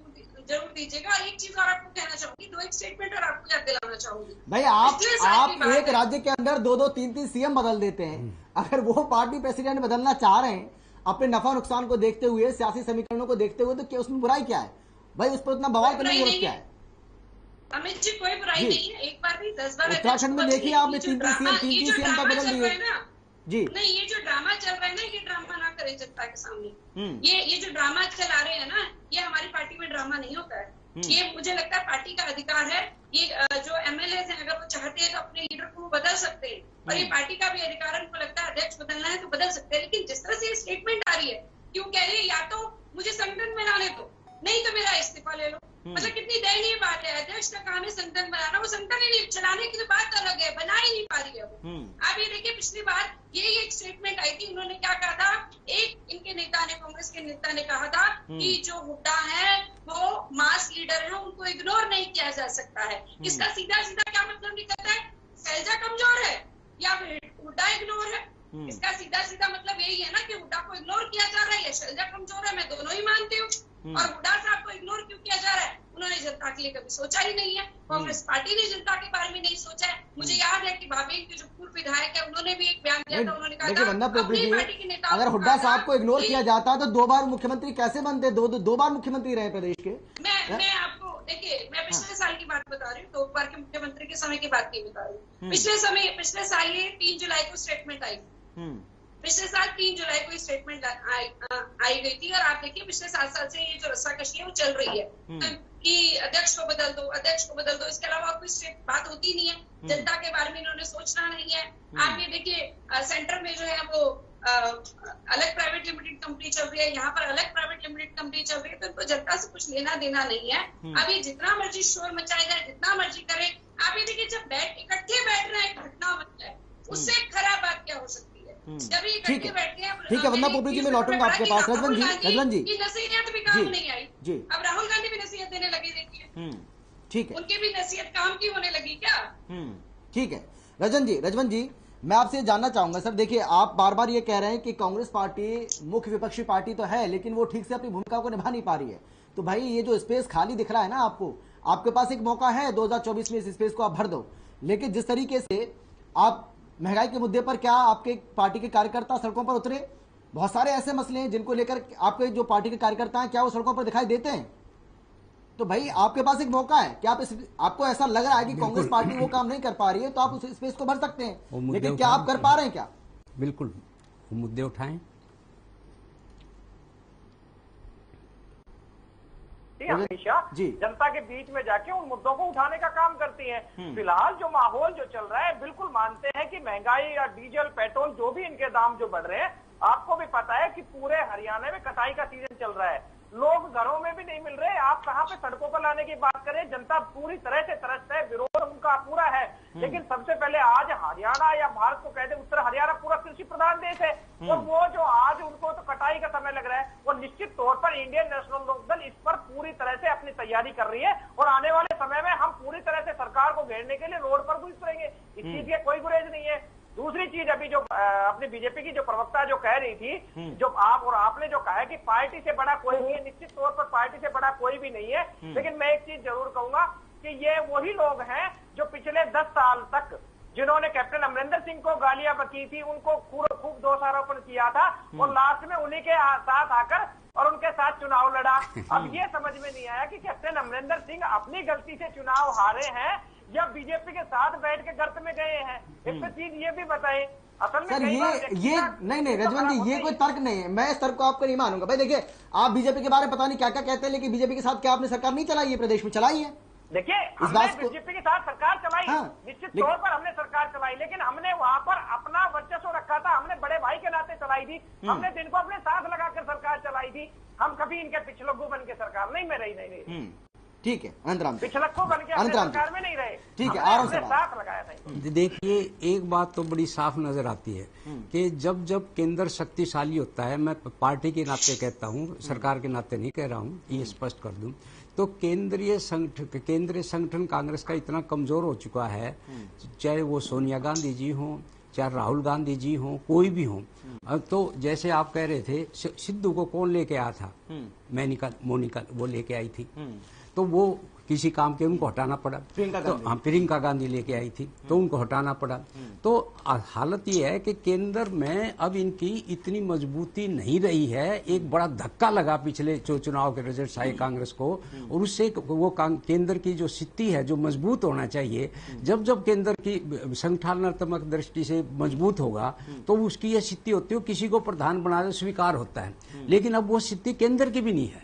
जरूर दीजिएगा। और एक चीज और आपको कहना चाहूंगी, 2 एक स्टेटमेंट और आपको याद दिलाना चाहूंगी। भाई आप एक राज्य के अंदर 2-2, 3-3 सीएम बदल देते हैं। अगर वो पार्टी प्रेसिडेंट बदलना चाह रहे हैं अपने नफा नुकसान को देखते हुए, सियासी समीकरणों को देखते हुए, तो क्या उसमें बुराई क्या है? भाई उस पर उतना बवाल करने की जरूरत क्या है? अमित जी, कोई बुराई नहीं है, एक बार नहीं 10 बार। उत्तराखंड में देखिए आपने 3-3 सीएम तक बदल दिए जी। नहीं, ये जो ड्रामा चल रहा है ना, ये ड्रामा ना करें जनता के सामने। ये जो ड्रामा चला रहे हैं ना, ये हमारी पार्टी में ड्रामा नहीं होता है। ये मुझे लगता है पार्टी का अधिकार है। ये जो एमएलए हैं, अगर वो चाहते हैं तो अपने लीडर को बदल सकते हैं, और ये पार्टी का भी अधिकार है। उनको लगता है अध्यक्ष बदलना है तो बदल सकते हैं। लेकिन जिस तरह से ये स्टेटमेंट आ रही है, क्यों कह रही है या तो मुझे संगठन में लाने दो, नहीं तो मेरा इस्तीफा ले लो। मतलब कितनी दयनीय बात है। अध्यक्ष का काम है संगठन बनाना, वो संगठन ही नहीं चलाने की तो बात अलग है, बना ही नहीं पा रही है वो। आप ये देखिए, पिछली बार यही एक स्टेटमेंट आई थी, उन्होंने क्या कहा था, एक इनके नेता ने, कांग्रेस के नेता ने कहा था कि जो हुड्डा है वो मास लीडर है, उनको इग्नोर नहीं किया जा सकता है। इसका सीधा सीधा क्या मतलब निकलता है? शैलजा कमजोर है या फिर हुड्डा इग्नोर है? इसका सीधा सीधा मतलब यही है ना कि हुड्डा को इग्नोर किया जा रहा है या शैलजा कमजोर है। मैं दोनों ही मानती हूँ। और हुड्डा साहब को इग्नोर क्यों किया जा रहा है? उन्होंने जनता के लिए कभी सोचा ही नहीं है। कांग्रेस पार्टी ने जनता के बारे में नहीं सोचा है। मुझे याद है कि भावेन के जो पूर्व विधायक है, उन्होंने भी एक बयान दिया था, उन्होंने कहा था अगर हुड्डा साहब को इग्नोर किया जाता तो 2 बार मुख्यमंत्री कैसे बनते? 2 बार मुख्यमंत्री रहे प्रदेश के। मैं आपको देखिए, मैं पिछले साल की बात बता रही हूँ, 2 बार के मुख्यमंत्री के समय की बात नहीं बता रही हूँ। पिछले साल ये 3 जुलाई को स्टेटमेंट आई। पिछले साल 3 जुलाई को स्टेटमेंट आई गई थी। और आप देखिए, पिछले 7 साल से ये जो रस्साकशी है वो चल रही है कि अध्यक्ष को बदल दो, अध्यक्ष को बदल दो। इसके अलावा कोई बात होती नहीं है। जनता के बारे में इन्होंने सोचना नहीं है। आप ये देखिए, सेंटर में जो है वो अलग प्राइवेट लिमिटेड कंपनी चल रही है, यहाँ पर अलग प्राइवेट लिमिटेड कंपनी चल रही है, तो इनको जनता से कुछ लेना देना नहीं है। अब ये जितना मर्जी शोर मचाए जाए, जितना मर्जी करे, आप ये देखिए, जब इकट्ठे बैठ रहे हैं, घटना बन जाए, उससे खराब बात क्या हो सकती है? जब इकट्ठे बैठते हैं। ठीक है वंदना पोपली जी, मैं लौटूंगा आपके पास। रजवन जी की नसीहत भी काम नहीं आई जी। अब राहुल गांधी भी नसीहत देने लगे, देखिए। ठीक है, उनकी भी नसीहत काम की होने लगी क्या? ठीक है रजवन जी, मैं आपसे जानना चाहूंगा सर। देखिए, आप बार बार ये कह रहे हैं कि कांग्रेस पार्टी मुख्य विपक्षी पार्टी तो है, लेकिन वो ठीक से अपनी भूमिका को निभा नहीं पा रही है। तो भाई, ये जो स्पेस खाली दिख रहा है ना आपको, आपके पास एक मौका है 2024 में इस स्पेस को आप भर दो। लेकिन जिस तरीके से आप महंगाई के मुद्दे पर, क्या आपके पार्टी के कार्यकर्ता सड़कों पर उतरे? बहुत सारे ऐसे मसले हैं जिनको लेकर आपके जो पार्टी के कार्यकर्ता हैं, क्या वो सड़कों पर दिखाई देते हैं? तो भाई, आपके पास एक मौका है कि आपको ऐसा लग रहा है कि कांग्रेस पार्टी वो काम नहीं कर पा रही है, तो आप उस स्पेस को भर सकते हैं। लेकिन क्या आप कर पा रहे हैं? क्या बिल्कुल वो मुद्दे उठाएं। हमेशा जनता के बीच में जाके उन मुद्दों को उठाने का काम करती हैं। फिलहाल जो माहौल जो चल रहा है, बिल्कुल मानते हैं कि महंगाई या डीजल पेट्रोल जो भी इनके दाम जो बढ़ रहे हैं, आपको भी पता है कि पूरे हरियाणा में कटाई का सीजन चल रहा है। लोग घरों में भी नहीं मिल रहे, आप कहाँ पे सड़कों पर लाने की बात करें। जनता पूरी तरह से त्रस्त है, विरोध उनका पूरा है। लेकिन सबसे पहले आज हरियाणा या भारत को कहते उत्तर हरियाणा पूरा कृषि प्रधान देश है, और वो जो आज उनको तो कटाई का समय लग रहा है, वो निश्चित तौर पर इंडियन नेशनल लोकदल इस पर पूरी तरह से अपनी तैयारी कर रही है, और आने वाले समय में हम पूरी तरह से सरकार को घेरने के लिए रोड पर उतरेंगे, इस चीज की कोई गुरेज नहीं है। दूसरी चीज, अभी जो अपनी बीजेपी की जो प्रवक्ता जो कह रही थी, जो आपने जो कहा है कि पार्टी से बड़ा कोई नहीं है, निश्चित तौर पर पार्टी से बड़ा कोई भी नहीं है। लेकिन मैं एक चीज जरूर कहूंगा कि ये वही लोग हैं जो पिछले 10 साल तक जिन्होंने कैप्टन अमरिंदर सिंह को गालियां बकी थी, उनको खूब दोषारोपण किया था, और लास्ट में उन्हीं के साथ आकर और उनके साथ चुनाव लड़ा। अब ये समझ में नहीं आया कि कैप्टन अमरिंदर सिंह अपनी गलती से चुनाव हारे हैं या बीजेपी के साथ बैठ के गर्त में गए हैं। एक तो चीज ये भी बताएं, असल में सर ये नहीं रजवन जी, ये कोई तर्क नहीं है, मैं इस तर्क को आपको नहीं मानूंगा। भाई देखिए, आप बीजेपी के बारे में पता नहीं क्या क्या कहते हैं, लेकिन बीजेपी के साथ क्या आपने सरकार नहीं चलाई है, प्रदेश में चलाई है। देखिए, हमने बीजेपी के साथ सरकार चलाई, निश्चित तौर पर हमने सरकार चलाई, लेकिन हमने वहां पर अपना वर्चस्व रखा था, हमने बड़े भाई के नाते चलाई थी, हमने दिन को अपने साथ लगाकर सरकार चलाई थी। हम कभी इनके पिछलग्गू बन के सरकार नहीं में रही। ठीक है, अनंतराम पिछलग्गू बन के सरकार में नहीं रहे, ठीक है, हमने साथ लगाया था। देखिए, एक बात तो बड़ी साफ नजर आती है कि जब जब केंद्र शक्तिशाली होता है, मैं पार्टी के नाते कहता हूं, सरकार के नाते नहीं कह रहा हूं, ये स्पष्ट कर दूं, तो केंद्रीय संगठन कांग्रेस का इतना कमजोर हो चुका है, चाहे वो सोनिया गांधी जी हों, चाहे राहुल गांधी जी हों, कोई भी हों। तो जैसे आप कह रहे थे, सिद्धू को कौन लेके आया था? मोनिका वो लेके आई थी, तो वो किसी काम के उनको हटाना पड़ा। प्रियंका गांधी लेके आई थी, तो उनको हटाना पड़ा। तो हालत ये है कि केंद्र में अब इनकी इतनी मजबूती नहीं रही है। एक बड़ा धक्का लगा पिछले चुनाव के रिजल्ट आए कांग्रेस को, और उससे वो केंद्र की जो स्थिति है, जो मजबूत होना चाहिए, जब जब केंद्र की संगठनात्मक दृष्टि से मजबूत होगा तो उसकी यह स्थिति होती है, किसी को प्रधान बनाना स्वीकार होता है। लेकिन अब वो स्थिति केंद्र की भी नहीं है,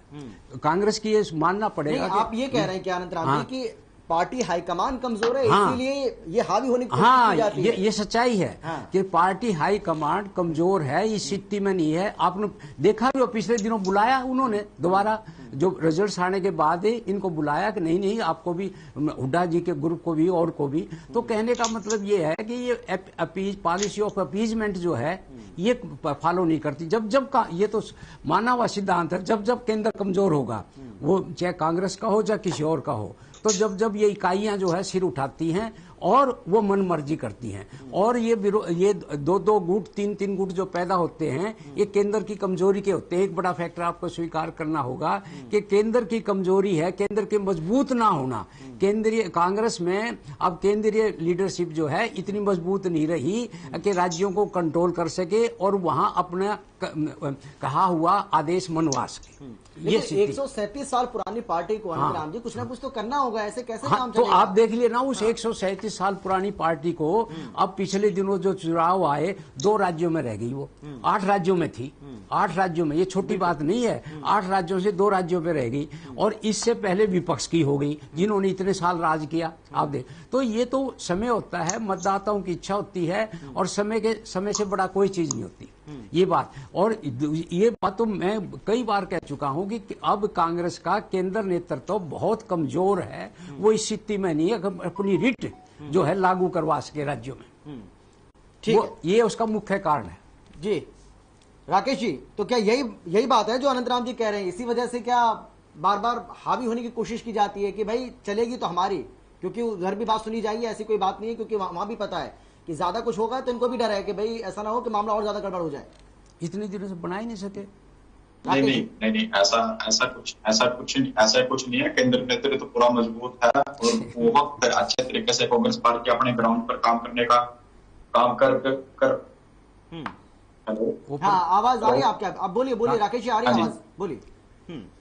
कांग्रेस की ये मानना पड़ेगा। आप ये कह रहे हैं कि अनंतराम जी की पार्टी हाईकमान कमजोर है, इसीलिए ये हावी होने की कोशिश की जाती है। ये सच्चाई है कि पार्टी हाई कमांड कमजोर है, इस स्थिति में नहीं है। आपने देखा भी, पिछले दिनों बुलाया उन्होंने दोबारा, जो रिजल्ट्स आने के बाद ही इनको बुलाया कि नहीं आपको भी, हुड्डा जी के ग्रुप को भी और को भी। तो कहने का मतलब ये है कि ये पॉलिसी ऑफ अपीजमेंट जो है ये फॉलो नहीं करती। जब का ये तो माना हुआ सिद्धांत है, जब केंद्र कमजोर होगा, वो चाहे कांग्रेस का हो चाहे किसी और का हो, तो जब ये इकाइयां जो है सिर उठाती हैं और वो मन मर्जी करती हैं, और ये दो गुट तीन गुट जो पैदा होते हैं, ये केंद्र की कमजोरी के होते हैं। एक बड़ा फैक्टर आपको स्वीकार करना होगा कि केंद्र की कमजोरी है, केंद्र के मजबूत ना होना। केंद्रीय कांग्रेस में अब केंद्रीय लीडरशिप जो है इतनी मजबूत नहीं रही कि राज्यों को कंट्रोल कर सके और वहां अपना कहा हुआ आदेश मनवा सके। ये 137 साल पुरानी पार्टी को राम जी कुछ ना कुछ तो करना होगा, ऐसे कैसे काम चलेगा? तो आप देख लिए ना, उस 137 साल पुरानी पार्टी को अब पिछले दिनों जो चुनाव आए, 2 राज्यों में रह गई। वो 8 राज्यों में थी, 8 राज्यों में, ये छोटी बात नहीं है, 8 राज्यों से 2 राज्यों में रह गई, और इससे पहले विपक्ष की हो गई जिन्होंने इतने साल राज किया। आप देख, तो ये तो समय होता है, मतदाताओं की इच्छा होती है, और समय से बड़ा कोई चीज नहीं होती ये बात। और ये बात तो मैं कई बार कह चुका हूं कि अब कांग्रेस का केंद्र नेतृत्व बहुत कमजोर है, वो इस स्थिति में नहीं है अपनी रिट जो है लागू करवा सके राज्यों में। ठीक, ये उसका मुख्य कारण है। जी राकेश जी, तो क्या यही बात है जो अनंतराम जी कह रहे हैं? इसी वजह से क्या बार बार हावी होने की कोशिश की जाती है कि भाई चलेगी तो हमारी, क्योंकि उधर भी बात सुनी जाएगी, ऐसी कोई बात नहीं है, क्योंकि वहां भी पता है कि ज्यादा कुछ होगा तो इनको भी डर है कि भाई ऐसा ना हो कि मामला और ज्यादा गड़बड़ हो जाए। इतने दिनों से बना ही नहीं सके। नहीं, ऐसा कुछ नहीं है। केंद्र नेतृत्व तो पूरा मजबूत है, और वो वक्त अच्छे तरीके से कांग्रेस पार्टी अपने ग्राउंड पर काम करने का काम कर हेलो, हाँ आवाज आ रही है आपके? आप बोलिए राकेश जी, आ रही है आवाज, बोलिए।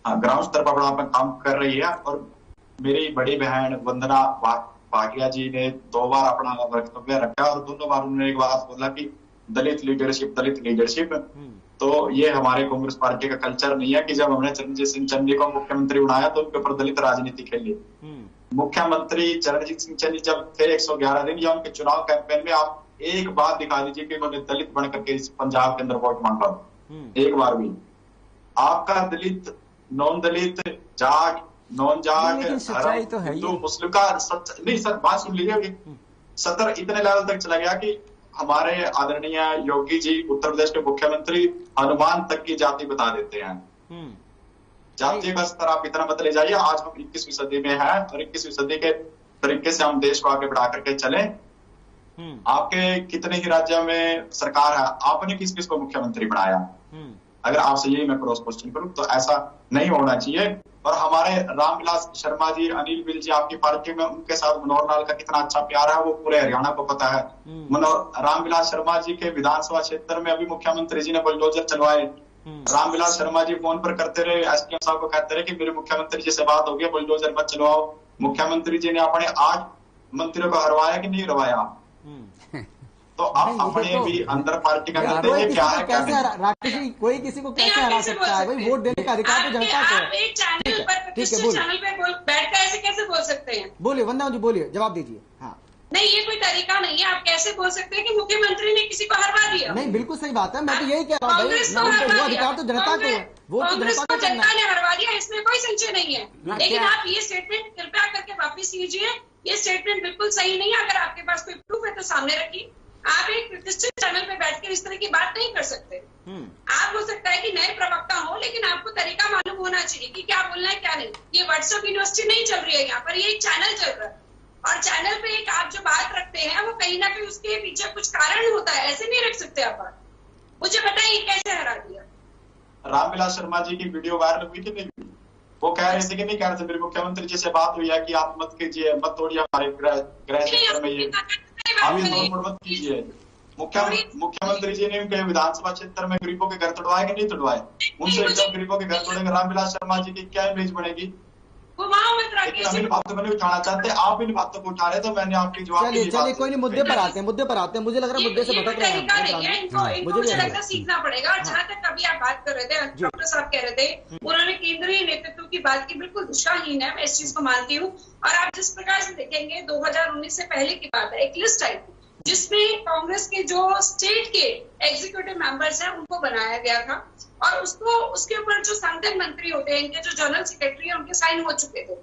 हाँ, ग्राउंड स्तर पर अपना काम कर रही है। और मेरी बड़ी बहन वंदना भाटिया जी ने 2 बार अपना वक्तव्य रखा, और दोनों बार उन्होंने एक बात बोला कि दलित लीडरशिप। तो ये हमारे कांग्रेस पार्टी का कल्चर नहीं है कि जब हमने चरणजीत सिंह चन्नी को मुख्यमंत्री बनाया तो उनके ऊपर दलित राजनीति खेली। मुख्यमंत्री चरणजीत सिंह चन्नी जब थे 111 दिन या उनके चुनाव कैंपेन में आप एक बार दिखा दीजिए कि उन्होंने दलित बनकर के इस पंजाब के अंदर वोट मांगा, एक बार भी। आपका दलित नॉन दलित, जाट, नॉन जाट, सच्चाई तो है हिंदू, मुस्लिम का नहीं सर, बात सुन लीजिए। सतर इतने लेवल तक चला गया कि हमारे आदरणीय योगी जी उत्तर प्रदेश के मुख्यमंत्री हनुमान तक की जाति बता देते हैं। जाति का स्तर आप इतना मत ले जाइए। आज हम 21वीं सदी में हैं और 21वीं सदी के तरीके से हम देश को आगे बढ़ा करके चले। आपके कितने ही राज्यों में सरकार है, आपने किस किस को मुख्यमंत्री बनाया? अगर आपसे यही मैं क्रॉस क्वेश्चन करूं तो ऐसा नहीं होना चाहिए। और हमारे रामविलास शर्मा जी, अनिल विज जी आपकी पार्टी में, उनके साथ मनोहर लाल का कितना अच्छा प्यार है वो पूरे हरियाणा को पता है। रामविलास शर्मा जी के विधानसभा क्षेत्र में अभी मुख्यमंत्री जी ने बुलडोजर चलवाए। रामविलास शर्मा जी फोन पर करते रहे, एसपीएम साहब को कहते रहे कि मेरे मुख्यमंत्री जी से बात हो गई, बुलडोजर मत चलवाओ। मुख्यमंत्री जी ने अपने 8 मंत्रियों को हरवाया कि नहीं हरवाया? तो आप अपने भी अंदर पार्टी का करते हैं क्या है? कैसे राकेश जी, कोई किसी को कैसे हरा सकता है? भाई वोट देने का अधिकार तो जनता को है। एक चैनल पर, प्रतिष्ठित चैनल पे बैठकर ऐसे कैसे बोल सकते हैं? बोलिए वंदना जी, बोलिए, जवाब दीजिए। हाँ, नहीं, ये कोई तरीका नहीं है। आप कैसे बोल सकते हैं कि मुख्यमंत्री ने किसी को हरवा दिया? नहीं, बिल्कुल सही बात है। मैं तो यही कह रहा हूँ, वो अधिकार तो जनता को है, वो तो जनता ने हरवा दिया, इसमें कोई संशय नहीं है। लेकिन आप ये स्टेटमेंट कृपया करके वापिस लीजिए। ये स्टेटमेंट बिल्कुल सही नहीं है। अगर आपके पास कोई प्रूफ है तो सामने रखिए। आप एक प्रतिष्ठित चैनल पे बैठकर इस तरह की बात नहीं कर सकते। आप हो सकता है कि नए प्रवक्ता हो, लेकिन आपको तरीका मालूम होना चाहिए कि क्या बोलना है क्या नहीं। ये व्हाट्सएप यूनिवर्सिटी नहीं चल रही है यहाँ पर, ये एक चैनल चल रहा है। और चैनल पे एक आप जो बात रखते हैं वो कहीं ना कहीं उसके पीछे कुछ कारण होता है, ऐसे नहीं रख सकते आप बात। मुझे बताइए कैसे हरा दिया? रामविलास शर्मा जी की वीडियो वायरल हुई कि नहीं हुई? वो कह रहे थे कि नहीं कह रहे थे मेरे मुख्यमंत्री जी से बात हुई है कि आप मत कीजिए, मत तोड़िए हमारे गृह क्षेत्र में, ये आप ये नोट मत कीजिए। मुख्यमंत्री जी ने उनके विधानसभा क्षेत्र में गरीबों के घर तोड़वाए कि नहीं तोड़वाए? उनसे एकदम गरीबों के घर तोड़ेंगे रामविलास शर्मा जी की क्या इमेज बनेगी? लेकिन इन बातों को नहीं उठाना चाहते, आप इन बातों को उठा रहे तो मैंने आपकी जवाब। चलिए कोई नहीं, मुद्दे पर आते हैं, मुद्दे पर आते हैं। मुझे लग रहा है मुद्दे से भटक रहे हैं। मुझे लगता है सीखना पड़ेगा। और जहाँ तक अभी आप बात कर रहे थे, डॉक्टर साहब कह रहे थे, उन्होंने केंद्रीय नेतृत्व की बात की, बिल्कुल दिशाहीन है, मैं इस चीज को मानती हूँ। और आप जिस प्रकार से देखेंगे 2019 से पहले की बात है, एक लिस्ट आई थी जिसमें कांग्रेस के जो स्टेट के एग्जीक्यूटिव मेंबर्स हैं उनको बनाया गया था। और उसको उसके ऊपर जो संगठन मंत्री होते हैं, इनके जो जनरल सेक्रेटरी है, उनके साइन हो चुके थे,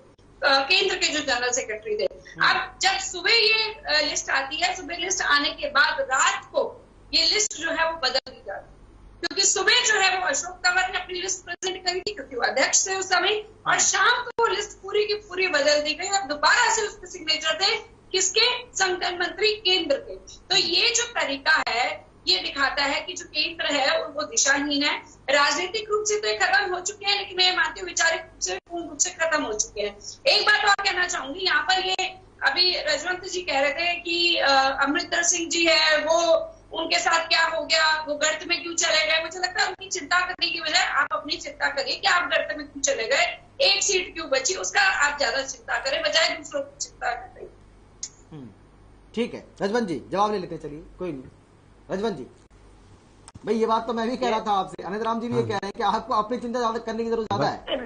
केंद्र के जो जनरल सेक्रेटरी थे। अब जब सुबह ये लिस्ट आती है, सुबह लिस्ट आने के बाद रात को ये लिस्ट जो है वो बदल दी जाती है, क्योंकि सुबह जो है वो अशोक तंवर ने अपनी लिस्ट प्रेजेंट करी थी क्योंकि वो अध्यक्ष थे उस समय, और शाम को वो लिस्ट पूरी की पूरी बदल दी गई और दोबारा से उसके सिग्नेचर थे किसके? संगठन मंत्री केंद्र के। तो ये जो तरीका है ये दिखाता है कि जो केंद्र है वो दिशाहीन है। राजनीतिक रूप से तो ये खत्म हो चुके हैं, लेकिन मैं मानती हूँ वैचारिक रूप से पूर्ण रूप से खत्म हो चुके हैं। एक बात और कहना चाहूंगी यहाँ पर, ये अभी रजवंत जी कह रहे थे कि अमरिंदर सिंह जी है वो, उनके साथ क्या हो गया, वो गर्त में क्यों चले गए? मुझे लगता है उनकी चिंता करने की बजाय आप अपनी चिंता करिए कि आप गर्त में क्यों चले गए, एक सीट क्यों बची, उसका आप ज्यादा चिंता करें बजाय दूसरों की चिंता करें। ठीक है रजवंत जी, जवाब ले लेते हैं। चलिए कोई नहीं, रजवंत जी भाई ये बात तो मैं भी कह रहा था आपसे, अनित राम जी भी ये कह रहे हैं कि आपको अपनी चिंता ज्यादा करने की जरूरत ज्यादा है।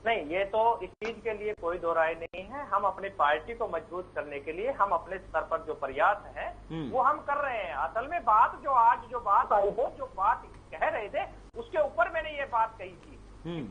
नहीं, ये तो इस चीज के लिए कोई दो राय नहीं है। हम अपनी पार्टी को मजबूत करने के लिए हम अपने स्तर पर जो प्रयास है वो हम कर रहे हैं। असल में बात जो आज जो बात आई है, जो बात कह रहे थे उसके ऊपर मैंने ये बात कही थी।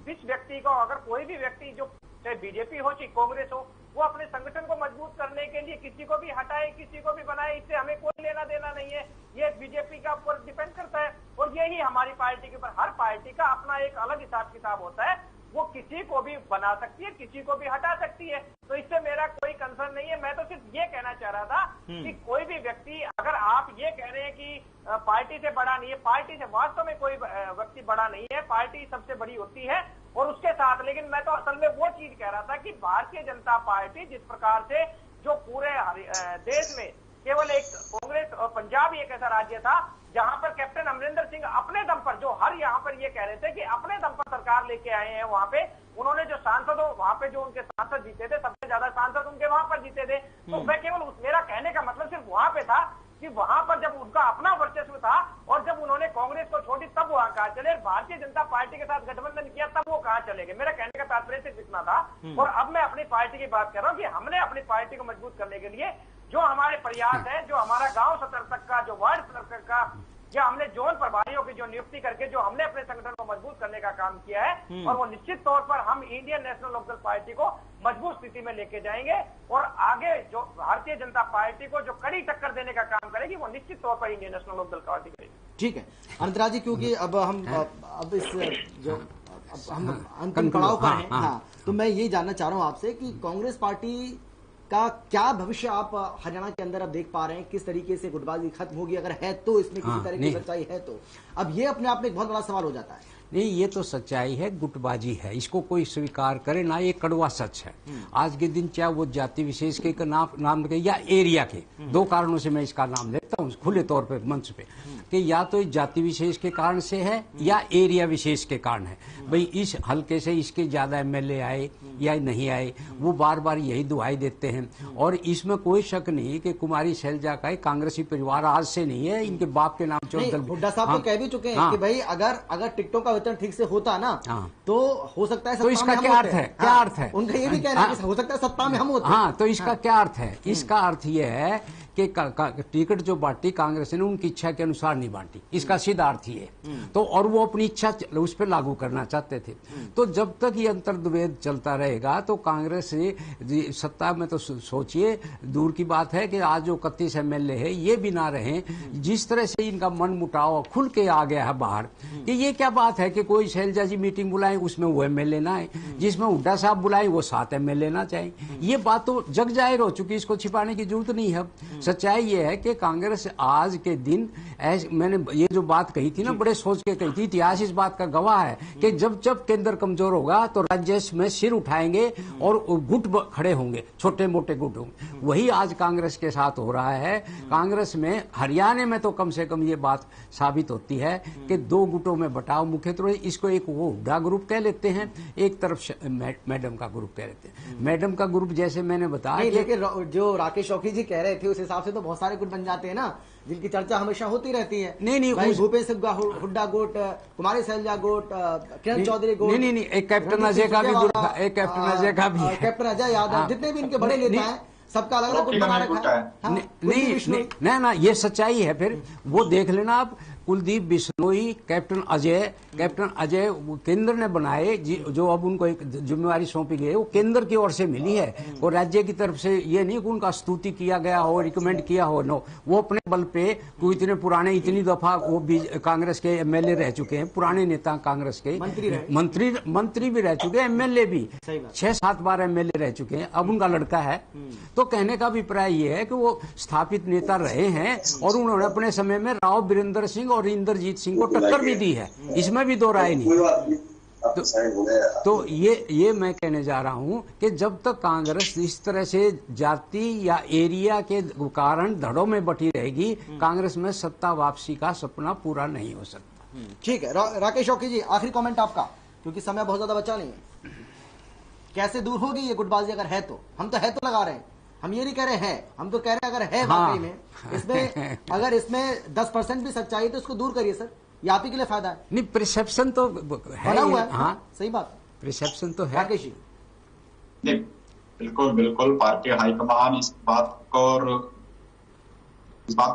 जिस व्यक्ति को, अगर कोई भी व्यक्ति जो चाहे बीजेपी हो चाहे कांग्रेस हो, वो अपने संगठन को मजबूत करने के लिए किसी को भी हटाए किसी को भी बनाए, इससे हमें कोई लेना देना नहीं है। ये बीजेपी का ऊपर डिपेंड करता है और यही हमारी पार्टी के ऊपर। हर पार्टी का अपना एक अलग हिसाब किताब होता है, वो किसी को भी बना सकती है किसी को भी हटा सकती है, तो इससे मेरा कोई कंसर्न नहीं है। मैं तो सिर्फ ये कहना चाह रहा था कि कोई भी व्यक्ति, अगर आप ये कह रहे हैं कि पार्टी से बड़ा नहीं है, पार्टी से वास्तव में कोई व्यक्ति बड़ा नहीं है, पार्टी सबसे बड़ी होती है। और उसके साथ, लेकिन मैं तो असल में वो चीज कह रहा था कि भारतीय जनता पार्टी जिस प्रकार से जो पूरे देश में केवल एक कांग्रेस और पंजाब एक ऐसा राज्य था जहां पर कैप्टन अमरिंदर सिंह अपने दम पर, जो हर यहाँ पर ये कह रहे थे कि अपने दम पर सरकार लेके आए हैं, वहां पे उन्होंने जो सांसदों, वहां पे जो उनके सांसद जीते थे, सबसे ज्यादा सांसद उनके वहां पर जीते थे। तो मैं केवल मेरा कहने का मतलब सिर्फ वहां पे था कि वहां पर जब उनका अपना वर्चस्व था और जब उन्होंने कांग्रेस को छोड़ी तब वहां कहा चले, भारतीय जनता पार्टी के साथ गठबंधन किया तब वो कहा चले गए। मेरा कहने का तात्पर्य सिर्फ इतना था। और अब मैं अपनी पार्टी की बात कर रहा हूँ कि हमने अपनी पार्टी को मजबूत करने के लिए जो हमारे प्रयास है, जो हमारा गांव स्तर तक का, जो वार्ड स्तर तक का या हमने जोन प्रभारियों की जो नियुक्ति करके जो हमने अपने संगठन को मजबूत करने का काम किया है, और वो निश्चित तौर पर हम इंडियन नेशनल लोकदल पार्टी को मजबूत स्थिति में लेके जाएंगे और आगे जो भारतीय जनता पार्टी को जो कड़ी टक्कर देने का काम करेगी वो निश्चित तौर पर इंडियन नेशनल लोकदल पार्टी करेगी। ठीक है अनंतराज जी, क्योंकि अब हम अब इस जो हम अंतिम पड़ाव पर हैं, हाँ, तो मैं ये जानना चाह रहा हूँ आपसे कि कांग्रेस पार्टी का क्या भविष्य आप हरियाणा के अंदर अब देख पा रहे हैं, किस तरीके से गुटबाजी खत्म होगी, अगर है तो इसमें किसी तरह की सच्चाई है तो अब ये अपने आप में एक बहुत बड़ा सवाल हो जाता है। नहीं, ये तो सच्चाई है, गुटबाजी है, इसको कोई स्वीकार करे ना, ये कड़वा सच है। आज के दिन चाहे वो जाति विशेष के नाम के या एरिया के, दो कारणों से मैं इसका नाम लेता हूँ खुले तौर पे मंच पे, कि या तो जाति विशेष के कारण से है या एरिया विशेष के कारण है। भाई इस हल्के से इसके ज्यादा एमएलए आए या नहीं आए, वो बार बार यही दुहाई देते हैं। और इसमें कोई शक नहीं कि कुमारी शैलजा का कांग्रेसी परिवार आज से नहीं है, इनके बाप के नाम चौधरी हुड्डा साहब तो कह भी चुके हैं कि भाई अगर टिकटों का वितरण ठीक से होता ना तो हो सकता है, तो इसका क्या अर्थ है? क्या अर्थ है उनका? ये भी कहना है कि हो सकता है सत्ता में हम होते। हाँ, तो इसका क्या अर्थ है? इसका अर्थ ये है कि टिकट जो बांटी कांग्रेस ने उनकी इच्छा के अनुसार नहीं बांटी, इसका सीधा अर्थ ये। तो और वो अपनी इच्छा उस पर लागू करना चाहते थे। तो जब तक ये अंतर्द्वंद चलता रहेगा तो कांग्रेस सत्ता में, तो सोचिए दूर की बात है कि आज जो 31 एमएलए है ये भी ना रहे। जिस तरह से इनका मन मुटाव खुल के आ गया है बाहर कि ये क्या बात है कि कोई शैलजा जी मीटिंग बुलाए उसमें वो एमएलए ना आए, जिसमें हुड्डा साहब बुलाए वो 7 एमएलए ना चाहे। ये बात तो जग जाहिर हो चुकी, इसको छिपाने की जरूरत नहीं है। सच्चाई ये है कि कांग्रेस आज के दिन मैंने ये जो बात कही थी ना, बड़े सोच के कही थी, इतिहास इस बात का गवाह है कि जब जब केंद्र कमजोर होगा तो राज्य में सिर उठाएंगे और गुट खड़े होंगे, छोटे मोटे गुट होंगे। वही आज कांग्रेस के साथ हो रहा है। कांग्रेस में हरियाणा में तो कम से कम ये बात साबित होती है कि 2 गुटों में बटाव मुख्य तौर पर, इसको एक वो हुड्डा ग्रुप कह लेते हैं, एक तरफ मैडम का ग्रुप कह लेते हैं। मैडम का ग्रुप जैसे मैंने बताया, लेकिन जो राकेश शौकी जी कह रहे थे उस हिसाब से तो बहुत सारे गुट बन जाते हैं ना, जिनकी चर्चा हमेशा होती रहती है। नहीं भाई भूपेश हुड्डा गुट, कुमारी शैलजा गुट, किरण चौधरी गुट, नहीं, एक कैप्टन अजय का भी गुट, एक कैप्टन अजय का भी, कैप्टन अजय यादव, जितने भी इनके बड़े नेता हैं सबका अलग अलग गुट बना रखा है। नहीं ना, ये सच्चाई है। फिर वो देख लेना आप, कुलदीप बिश्नोई, कैप्टन अजय केंद्र ने बनाए, जो अब उनको एक जिम्मेवारी सौंपी गई है वो केंद्र की ओर से मिली है, और राज्य की तरफ से ये नहीं कि उनका स्तुति किया गया हो, रिकमेंड किया हो। नो, वो अपने बल पे इतने पुराने, इतनी दफा वो भी कांग्रेस के एमएलए रह चुके हैं, पुराने नेता कांग्रेस के, मंत्री भी रह चुके हैं, एमएलए भी 6-7 बार एमएलए रह चुके हैं, अब उनका लड़का है। तो कहने का अभिप्राय ये है कि वो स्थापित नेता रहे हैं और उन्होंने अपने समय में राव बीरेंद्र सिंह और इंद्रजीत सिंह को टक्कर भी दी है, इसमें भी दो राय नहीं। तो ये मैं कहने जा रहा हूं कि जब तक कांग्रेस इस तरह से जाति या एरिया के कारण धड़ों में बटी रहेगी, कांग्रेस में सत्ता वापसी का सपना पूरा नहीं हो सकता। ठीक है, राकेश शौकी जी आखिरी कमेंट आपका, क्योंकि समय बहुत ज्यादा बचा नहीं है। कैसे दूर होगी ये गुटबाजी अगर है तो? हम तो है तो लगा रहे हैं, हम ये नहीं कह रहे हैं, हम तो कह रहे हैं अगर है वाकई में इसमें अगर इसमें 10% भी सच्चाई है तो इसको दूर करिए सर, ये आप ही के लिए फायदा है। नहीं, परसेप्शन तो है, बना हुआ है। हाँ सही बात, परसेप्शन तो है। राकेश जी बिल्कुल पार्टी हाईकमान इस बात को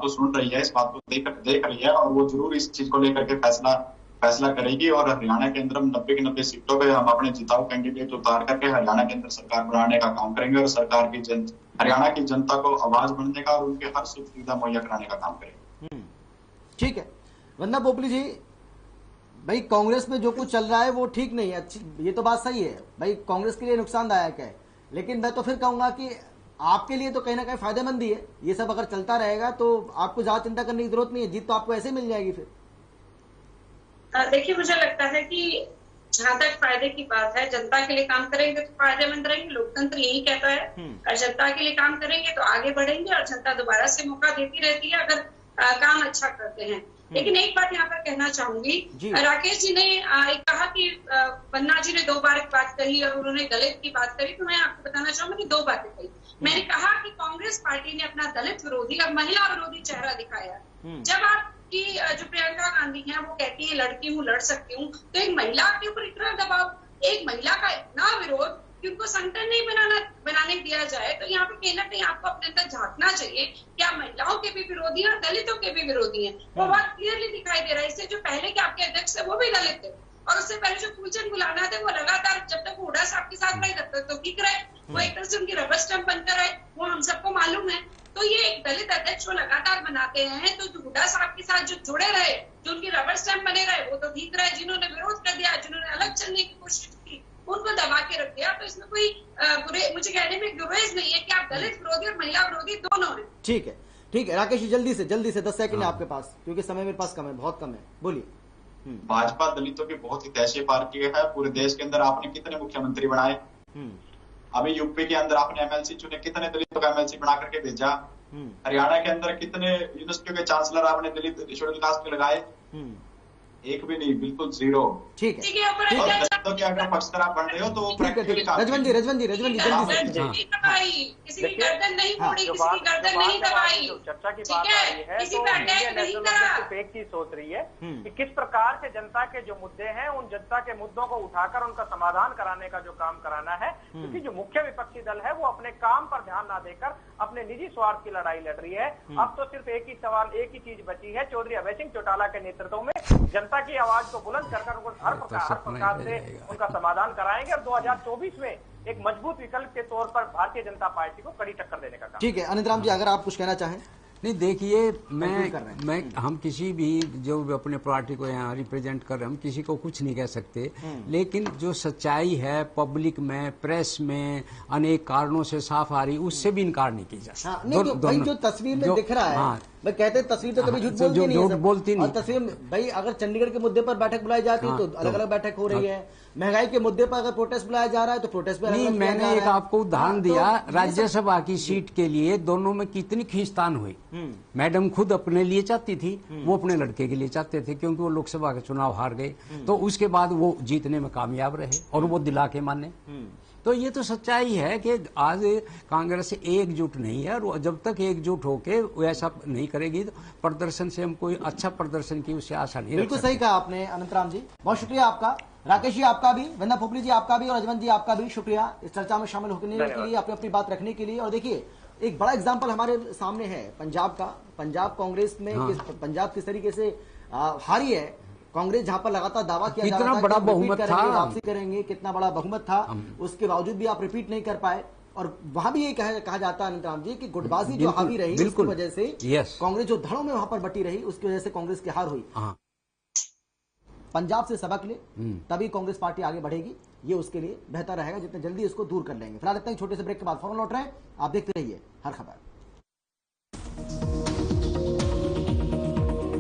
सुन रही है, इस बात को देख रही है, और वो जरूर इस चीज को लेकर के फैसला करेगी। और हरियाणा के अंदर 90 की 90 सीटों पे हम अपने जिताऊ कैंडिडेट उतार करके हरियाणा के अंदर सरकार बनाने का काम करेंगे, और सरकार की हरियाणा की जनता को आवाज बनने का और उनके हर सुख सुविधा मुहैया कराने का काम करेंगे। ठीक है, वंदना पोपली जी, भाई कांग्रेस में जो कुछ चल रहा है वो ठीक नहीं है, अच्छी ये तो बात सही है भाई, कांग्रेस के लिए नुकसानदायक है, लेकिन मैं तो फिर कहूंगा कि आपके लिए तो कहीं ना कहीं फायदेमंद ही है। ये सब अगर चलता रहेगा तो आपको ज्यादा चिंता करने की जरूरत नहीं है, जीत तो आपको ऐसे मिल जाएगी। फिर देखिए, मुझे लगता है कि जहां तक फायदे की बात है, जनता के लिए काम करेंगे तो फायदेमंद रहेंगे, लोकतंत्र यही कहता है। और जनता के लिए काम करेंगे तो आगे बढ़ेंगे, और जनता दोबारा से मौका देती रहती है अगर काम अच्छा करते हैं। लेकिन एक बात यहाँ पर कहना चाहूंगी, राकेश जी ने कहा कि वंदना जी ने 2 बार एक बात कही और उन्होंने दलित की बात करी, तो मैं आपको बताना चाहूंगी कि 2 बातें कही। मैंने कहा कि कांग्रेस पार्टी ने अपना दलित विरोधी और महिला विरोधी चेहरा दिखाया। जब आपकी जो प्रियंका गांधी है वो कहती है लड़की हूँ, लड़ सकती हूँ, तो एक महिला के ऊपर इतना दबाव, एक महिला का इतना विरोध, कि उनको संगठन नहीं बनाने दिया जाए, तो यहाँ पे कहीं ना कहीं आपको अपने अंदर झांकना चाहिए कि आप महिलाओं के भी विरोधी हैं और दलितों के भी विरोधी हैं। वो बात क्लियरली दिखाई दे रहा है। इससे जो पहले के आपके अध्यक्ष थे वो भी दलित थे, और उससे पहले जो फूलचंद बुलाना थे वो लगातार जब तक वो हुड्डा साहब के साथ रहे तब तक तो ठीक रहे, वो एक तरह से उनकी रबर स्टंप बनकर रहे, वो हम सबको मालूम है। तो ये एक दलित अध्यक्ष वो लगातार बनाते हैं, तो हुड्डा साहब के साथ जो जुड़े रहे, जो उनकी रबर स्टंप बने रहे, वो तो ठीक रहे। जिन्होंने विरोध कर दिया, जिन्होंने अलग चलने की कोशिश की, उनको दबा के रख दिया। तो इसमें कोई मुझे कहने में गुरेज नहीं है कि आप दलित विरोधी और महिला विरोधी दोनों हैं। ठीक है, ठीक है राकेश जी, जल्दी से 10 सेकंड आपके पास, क्योंकि समय मेरे पास कम है, बहुत कम है, बोलिए। भाजपा दलितों की बहुत हितैषी पार्टी है। पूरे देश के अंदर आपने कितने मुख्यमंत्री बनाए, अभी यूपी के अंदर आपने एमएलसी चुने, कितने दलितों का एमएलसी बना करके भेजा, हरियाणा के अंदर कितने यूनिवर्सिटियों के चांसलर आपने दलित शेड्यूल कास्ट के लगाए, एक भी नहीं, बिल्कुल जीरो। ठीक है, और दलितों के अगर पक्षधर आप बन रहे हो तो वो प्रैक्टिकली रजवन जी जल्दी से। किसी की गर्दन नहीं फोड़ी, किसी की गर्दन नहीं दबाई, चर्चा की ठीक बात है, आई है, किसी तो पे इंडियन अटैक नहीं नेशनल करा। सिर्फ एक चीज सोच रही है कि किस प्रकार से जनता के जो मुद्दे हैं, उन जनता के मुद्दों को उठाकर उनका समाधान कराने का जो काम कराना है। क्योंकि जो मुख्य विपक्षी दल है वो अपने काम पर ध्यान ना देकर अपने निजी स्वार्थ की लड़ाई लड़ रही है। अब तो सिर्फ एक ही सवाल, एक ही चीज बची है, चौधरी अभय सिंह चौटाला के नेतृत्व में जनता की आवाज को बुलंद कर उनको हर प्रकार से उनका समाधान कराएंगे, और 2024 में एक मजबूत विकल्प के तौर पर भारतीय जनता पार्टी को कड़ी टक्कर देने का काम। ठीक है, अनंत राम जी अगर आप कुछ कहना चाहें। नहीं देखिए, हम किसी भी जो अपने पार्टी को यहाँ रिप्रेजेंट कर रहे हैं, हम किसी को कुछ नहीं कह सकते, लेकिन जो सच्चाई है पब्लिक में, प्रेस में अनेक कारणों से साफ आ रही, उससे भी इनकार नहीं किया जा सकता। नहीं, भाई जो तस्वीर में दिख रहा है, भाई कहते हैं तस्वीर तो कभी झूठ बोलती नहीं। और तस्वीर भाई अगर चंडीगढ़ के मुद्दे पर बैठक बुलाई जाती है तो अलग अलग बैठक हो रही है, महंगाई के मुद्दे पर अगर प्रोटेस्ट बुलाया जा रहा है तो प्रोटेस्ट भी नहीं। मैंने एक आपको उदाहरण दिया, राज्यसभा की सीट के लिए दोनों में कितनी खींचतान हुई। मैडम खुद अपने लिए चाहती थी, वो अपने लड़के के लिए चाहते थे, क्योंकि वो लोकसभा के चुनाव हार गए, तो उसके बाद वो जीतने में कामयाब रहे और वो दिला के माने। तो ये तो सच्चाई है कि आज कांग्रेस एकजुट नहीं है, और जब तक एकजुट होके ऐसा नहीं करेगी तो प्रदर्शन से हम कोई अच्छा प्रदर्शन की उससे आशा नहीं। बिल्कुल सही कहा आपने अनंतराम जी, बहुत शुक्रिया आपका। राकेश जी आपका भी, वंदना पोपली जी आपका भी, और रजवन जी आपका भी शुक्रिया इस चर्चा में शामिल होने के लिए, अपनी बात रखने के लिए। और देखिए एक बड़ा एग्जाम्पल हमारे सामने है पंजाब का। पंजाब कांग्रेस में पंजाब किस तरीके से हारी है कांग्रेस, जहां पर लगातार दावा किया जा रहा था बड़ा बहुमत था, वापसी करेंगे, कितना बड़ा बहुमत था, उसके बावजूद भी आप रिपीट नहीं कर पाए। और वहां भी ये कहा जाता है अनंतराम जी कि गुटबाजी जो हावी रही उसकी वजह से कांग्रेस जो धड़ों में वहां पर बटी रही, उसकी वजह से कांग्रेस की हार हुई। पंजाब से सबक ले, तभी कांग्रेस पार्टी आगे बढ़ेगी, ये उसके लिए बेहतर रहेगा जितने जल्दी इसको दूर कर लेंगे। फिलहाल इतना ही छोटे से ब्रेक के बाद फौरन लौट रहे हैं, आप देखते रहिए हर खबर।